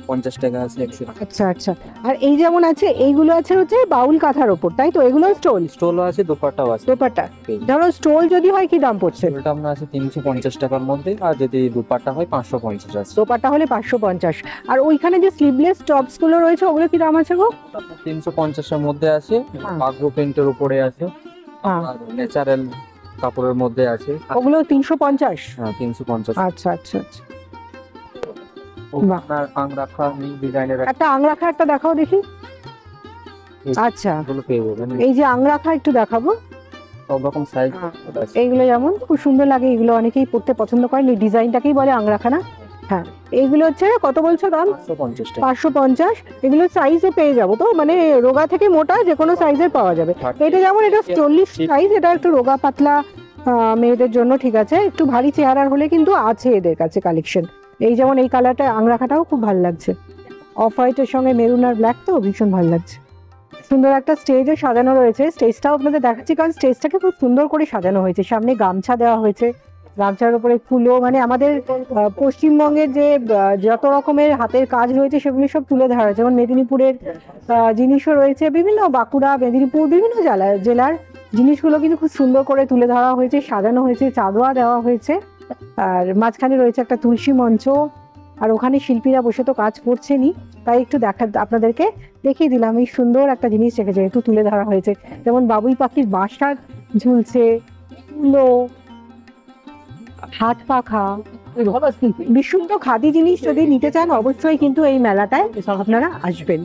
50 টাকা আছে, 100 টাকা। আচ্ছা আচ্ছা। আর এই যেমন আছে, এইগুলো আছে হচ্ছে বাউল কাঁথার ওপর, তাই তো? এগুলো স্টোলও আছে, দোপাট্টাও আছে। দোপাট্টা ধরো স্টোল যদি হয় কি দাম পড়ছে? স্টোলটা আপনার আছে 350 টাকার মধ্যে, আর যদি দুপাট্টা হয় 550 আছে। দোপাট্টা হলে 550। আর ওইখানে যে স্লিভলেস টপস গুলো রয়েছে ওগুলো কি দাম আছে গো? 350 এর মধ্যে আছে, হ্যাঁ। বাগরো প্রিন্টের উপরে আছে, হ্যাঁ। আর ন্যাচারাল কাপড়ের মধ্যে আছে। ওগুলো 350? হ্যাঁ 350। আচ্ছা আচ্ছা আচ্ছা। বাহ। আপনার আংরাখা ডিজাইনের একটা আংরাখা একটা দেখাও দেখি। আচ্ছা গুলো পেয়ে যাবেন। এই যে আংরাখা একটু দেখাবো। সব রকম সাইজ এইগুলো যেমন খুব সুন্দর লাগে, এগুলো অনেকেই পড়তে পছন্দ করেন। এই ডিজাইনটাকেই বলে আংরাখা না? হ্যাঁ। এইগুলো হচ্ছে কত বলছো দাম? 550 টাকা। 550। এগুলো সাইজও পেয়ে যাবো তো, মানে রোগা থেকে মোটা যে কোনো সাইজের পাওয়া যাবে। এটা যেমন এটা 40 সাইজ, এটা একটু রোগা পাতলা মেয়েদের জন্য ঠিক আছে। একটু ভারী চেহারার হলে কিন্তু আছে এদের কাছে কালেকশন। এই যেমন এই কালারটা আংরাখাটাও খুব ভালো লাগছে, অফ হোয়াইটের সঙ্গে মেরুন আর ব্ল্যাক, তো ভীষণ ভালো লাগছে। সুন্দর একটা স্টেজে সাজানো রয়েছে। স্টেজটাও আপনাদের দেখাচ্ছি, কারণ স্টেজটাকে খুব সুন্দর করে সাজানো হয়েছে। সামনে গামছা দেওয়া হয়েছে, গামছার উপরে ফুলও, মানে আমাদের পশ্চিমবঙ্গের যে যত রকমের হাতের কাজ রয়েছে সেগুলি সব তুলে ধরা হয়েছে। যেমন মেদিনীপুরের জিনিসও রয়েছে, বিভিন্ন বাঁকুড়া, মেদিনীপুর, বিভিন্ন জেলার জিনিসগুলো কিন্তু খুব সুন্দর করে তুলে ধরা হয়েছে, সাজানো হয়েছে, চাঁদোয়া দেওয়া হয়েছে। আর মাঝখানে রয়েছে একটা তুলসী মঞ্চ। আর ওখানে শিল্পীরা বসে তো কাজ করছেনই, তাই একটু আপনাদেরকে দেখিয়ে দিলাম। এই সুন্দর একটা জিনিস রেখেছে, একটু তুলে ধরা হয়েছে। যেমন বাবুই পাখির বাসা ঝুলছে, তুলো, হাত পাখা, বিশুদ্ধ খাদি জিনিস যদি নিতে চান অবশ্যই কিন্তু এই মেলাটায় আপনারা আসবেন।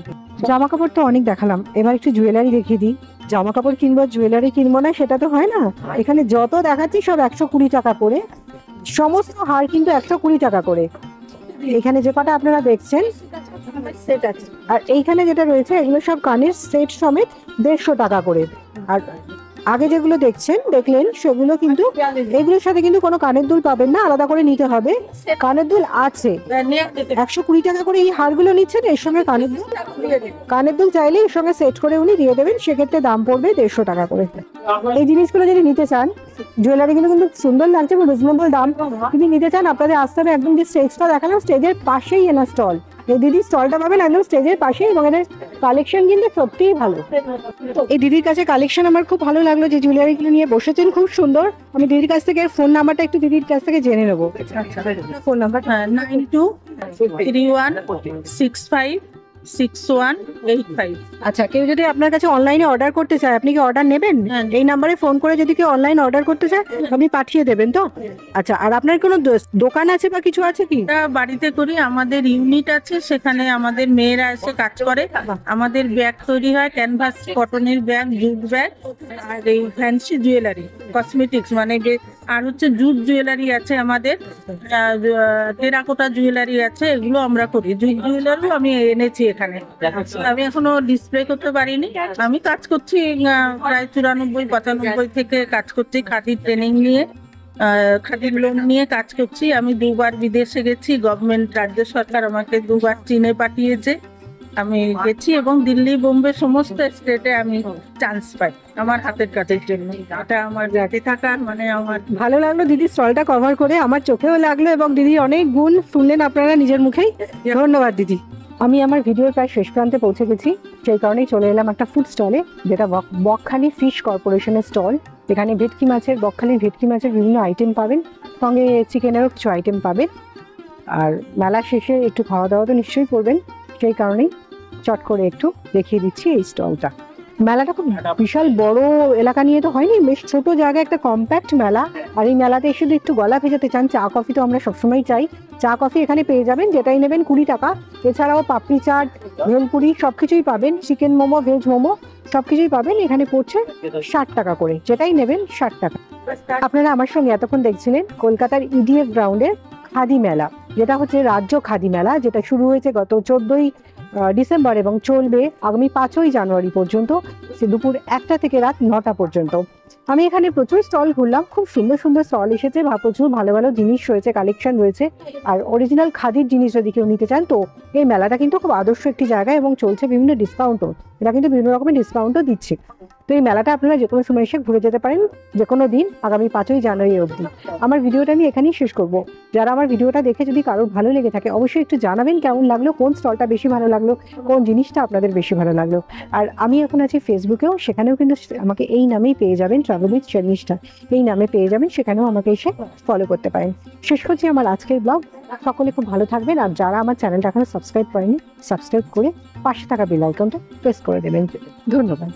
জামা কাপড় তো অনেক দেখালাম, এবার একটু জুয়েলারি দেখিয়ে দিই। জামা কাপড় কিনবো, জুয়েলারি কিনবো না সেটা তো হয় না। এখানে যত দেখাচ্ছি সব 120 টাকা করে, সমস্ত হার কিন্তু 120 টাকা করে। এখানে যে কটা আপনারা দেখছেন সেট আছে, আর এইখানে যেটা রয়েছে এগুলো সব কানের সেট সমেত 150 টাকা করে। আর আগে যেগুলো দেখলেন সেগুলো কিন্তু এগুলোর সাথে কিন্তু কোনো কানের দুল পাবেন না, আলাদা করে নিতে হবে। কানের দুল আছে 120 টাকা করে। এই হারগুলো নিচ্ছেন, এর সঙ্গে কানের দুল চাইলে এর সঙ্গে সেট করে উনি দিয়ে দেবেন, সেক্ষেত্রে দাম পড়বে 150 টাকা করে। এই জিনিসগুলো যদি নিতে চান, জুয়েলারি কিন্তু সুন্দর লাগছে এবং রিজনেবল দাম। যদি নিতে চান আপনাদের আসতে হবে একদম যে স্টেজটা দেখালাম, স্টেজের পাশেই এনার স্টল। এই দিদির স্টলটা পাবেন একদম স্টেজের পাশে, এবং এদের কালেকশন কিন্তু সত্যিই ভালো। এই দিদির কাছে কালেকশন আমার খুব ভালো লাগলো, যে জুয়েলারিগুলো নিয়ে বসেছেন খুব সুন্দর। আমি দিদির কাছ থেকে ফোন নাম্বারটা একটু দিদির কাছ থেকে জেনে নেবো। Phone number 9231656185। আচ্ছা, কেউ যদি আপনার কাছে অনলাইনে অর্ডার করতে চায়, আপনি কি অর্ডার নেবেন? হ্যাঁ। এই নাম্বারে ফোন করে যদি কেউ অনলাইন অর্ডার করতে চায় আপনি পাঠিয়ে দেবেন তো? আচ্ছা, আর আপনার কোনো দোকান আছে বা কিছু আছে কি? এটা বাড়িতে করি, আমাদের ইউনিট আছে, সেখানে আমাদের মেয়েরা এসে কাজ করে। আমাদের ব্যাগ তৈরি হয়, ক্যানভাস কটনের ব্যাগ, জুট ব্যাগ, আর এই ফ্যান্সি জুয়েলারি, কসমেটিক্স মানে আর হচ্ছে জুট জুয়েলারি আছে আমাদের, টেরাকোটা জুয়েলারি আছে, এগুলো আমরা করি। জুট জুয়েলারিও আমি এনেছি এখানে, আমি এখনো ডিসপ্লে করতে পারিনি। আমি কাজ করছি প্রায় 94-95 থেকে কাজ করছি, খাদির ট্রেনিং নিয়ে, খাদির লোন নিয়ে কাজ করছি। আমি 2বার বিদেশে গেছি, গভর্নমেন্ট রাজ্য সরকার আমাকে 2বার চীনে পাঠিয়েছে, আমি গেছি, এবং দিল্লি বোম্বে সমস্ত স্টেটে আমি চান্স পাই আমার হাতের কাজের জন্য। এটা আমার জাতি থাকার মানে আমার ভালো লাগলো দিদির স্টলটা কভার করে, আমার চোখেও লাগলো, এবং দিদি অনেক গুণ শুনলেন আপনারা নিজের মুখেই। ধন্যবাদ দিদি। আমি আমার ভিডিওর প্রায় শেষ প্রান্তে পৌঁছে গেছি, সেই কারণেই চলে এলাম একটা ফুড স্টলে, যেটা বকখালি ফিশ কর্পোরেশনের স্টল। এখানে বকখালির ভেটকি মাছের বিভিন্ন আইটেম পাবেন, সঙ্গে চিকেনেরও কিছু আইটেম পাবেন। আর মেলা শেষে একটু খাওয়া দাওয়া তো নিশ্চয়ই করবেন, সেই কারণেই চট করে একটু দেখিয়ে দিচ্ছি এই স্টলটা। মেলাটা খুব বিশাল বড় এলাকা নিয়ে তো হয়নি, বেশ ছোট জায়গায় একটা কম্প্যাক্ট মেলা। আর এই মেলাতে এসে যদি একটু গলা ভেজাতে চান, চা কফি তো আমরা সবসময় চাই, চা কফি এখানে পেয়ে যাবেন, যেটাই নেবেন 20 টাকা। এছাড়াও পাপড়ি চাট, ভেলপুরি সবকিছুই পাবেন, চিকেন মোমো, ভেজ মোমো সবকিছুই পাবেন। এখানে পড়ছে 60 টাকা করে, যেটাই নেবেন 60 টাকা। আপনারা আমার সঙ্গে এতক্ষণ দেখছিলেন কলকাতার EDF গ্রাউন্ডের খাদি মেলা, যেটা হচ্ছে রাজ্য খাদি মেলা, যেটা শুরু হয়েছে গত 14ই ডিসেম্বর এবং চলবে আগামী 5ই জানুয়ারি পর্যন্ত, সে দুপুর 1টা থেকে রাত 9টা পর্যন্ত। আমি এখানে প্রচুর স্টল ঘুরলাম, খুব সুন্দর সুন্দর স্টল এসেছে, প্রচুর ভালো ভালো জিনিস রয়েছে, কালেকশন রয়েছে। আর অরিজিনাল খাদির জিনিস যদি কেউ নিতে চান, তো এই মেলাটা কিন্তু খুব আদর্শ একটি জায়গা, এবং চলছে বিভিন্ন ডিসকাউন্টও, এটা কিন্তু বিভিন্ন রকমের ডিসকাউন্টও দিচ্ছে। তো এই মেলাটা আপনারা যে কোনো সময় এসে ঘুরে যেতে পারেন, যে কোনো দিন আগামী 5ই জানুয়ারি অবধি। আমার ভিডিওটা আমি এখানেই শেষ করব। যারা আমার ভিডিওটা দেখে যদি কারোর ভালো লেগে থাকে, অবশ্যই একটু জানাবেন কেমন লাগলো, কোন স্টলটা বেশি ভালো লাগলো, কোন জিনিসটা আপনাদের বেশি ভালো লাগলো। আর আমি এখন আছি ফেসবুকেও, সেখানেও কিন্তু আমাকে এই নামেই পেয়ে যাবেন, ট্রাভেল উইথ শর্মিষ্ঠা এই নামে পেয়ে যাবেন, সেখানেও আমাকে এসে ফলো করতে পারেন। শেষ করছি আমার আজকের ব্লগ। সকলে খুব ভালো থাকবেন, আর যারা আমার চ্যানেলটা এখনো সাবস্ক্রাইব করেনি, সাবস্ক্রাইব করে পাশে থাকা বেল আইকনটা প্রেস করে দেবেন। ধন্যবাদ।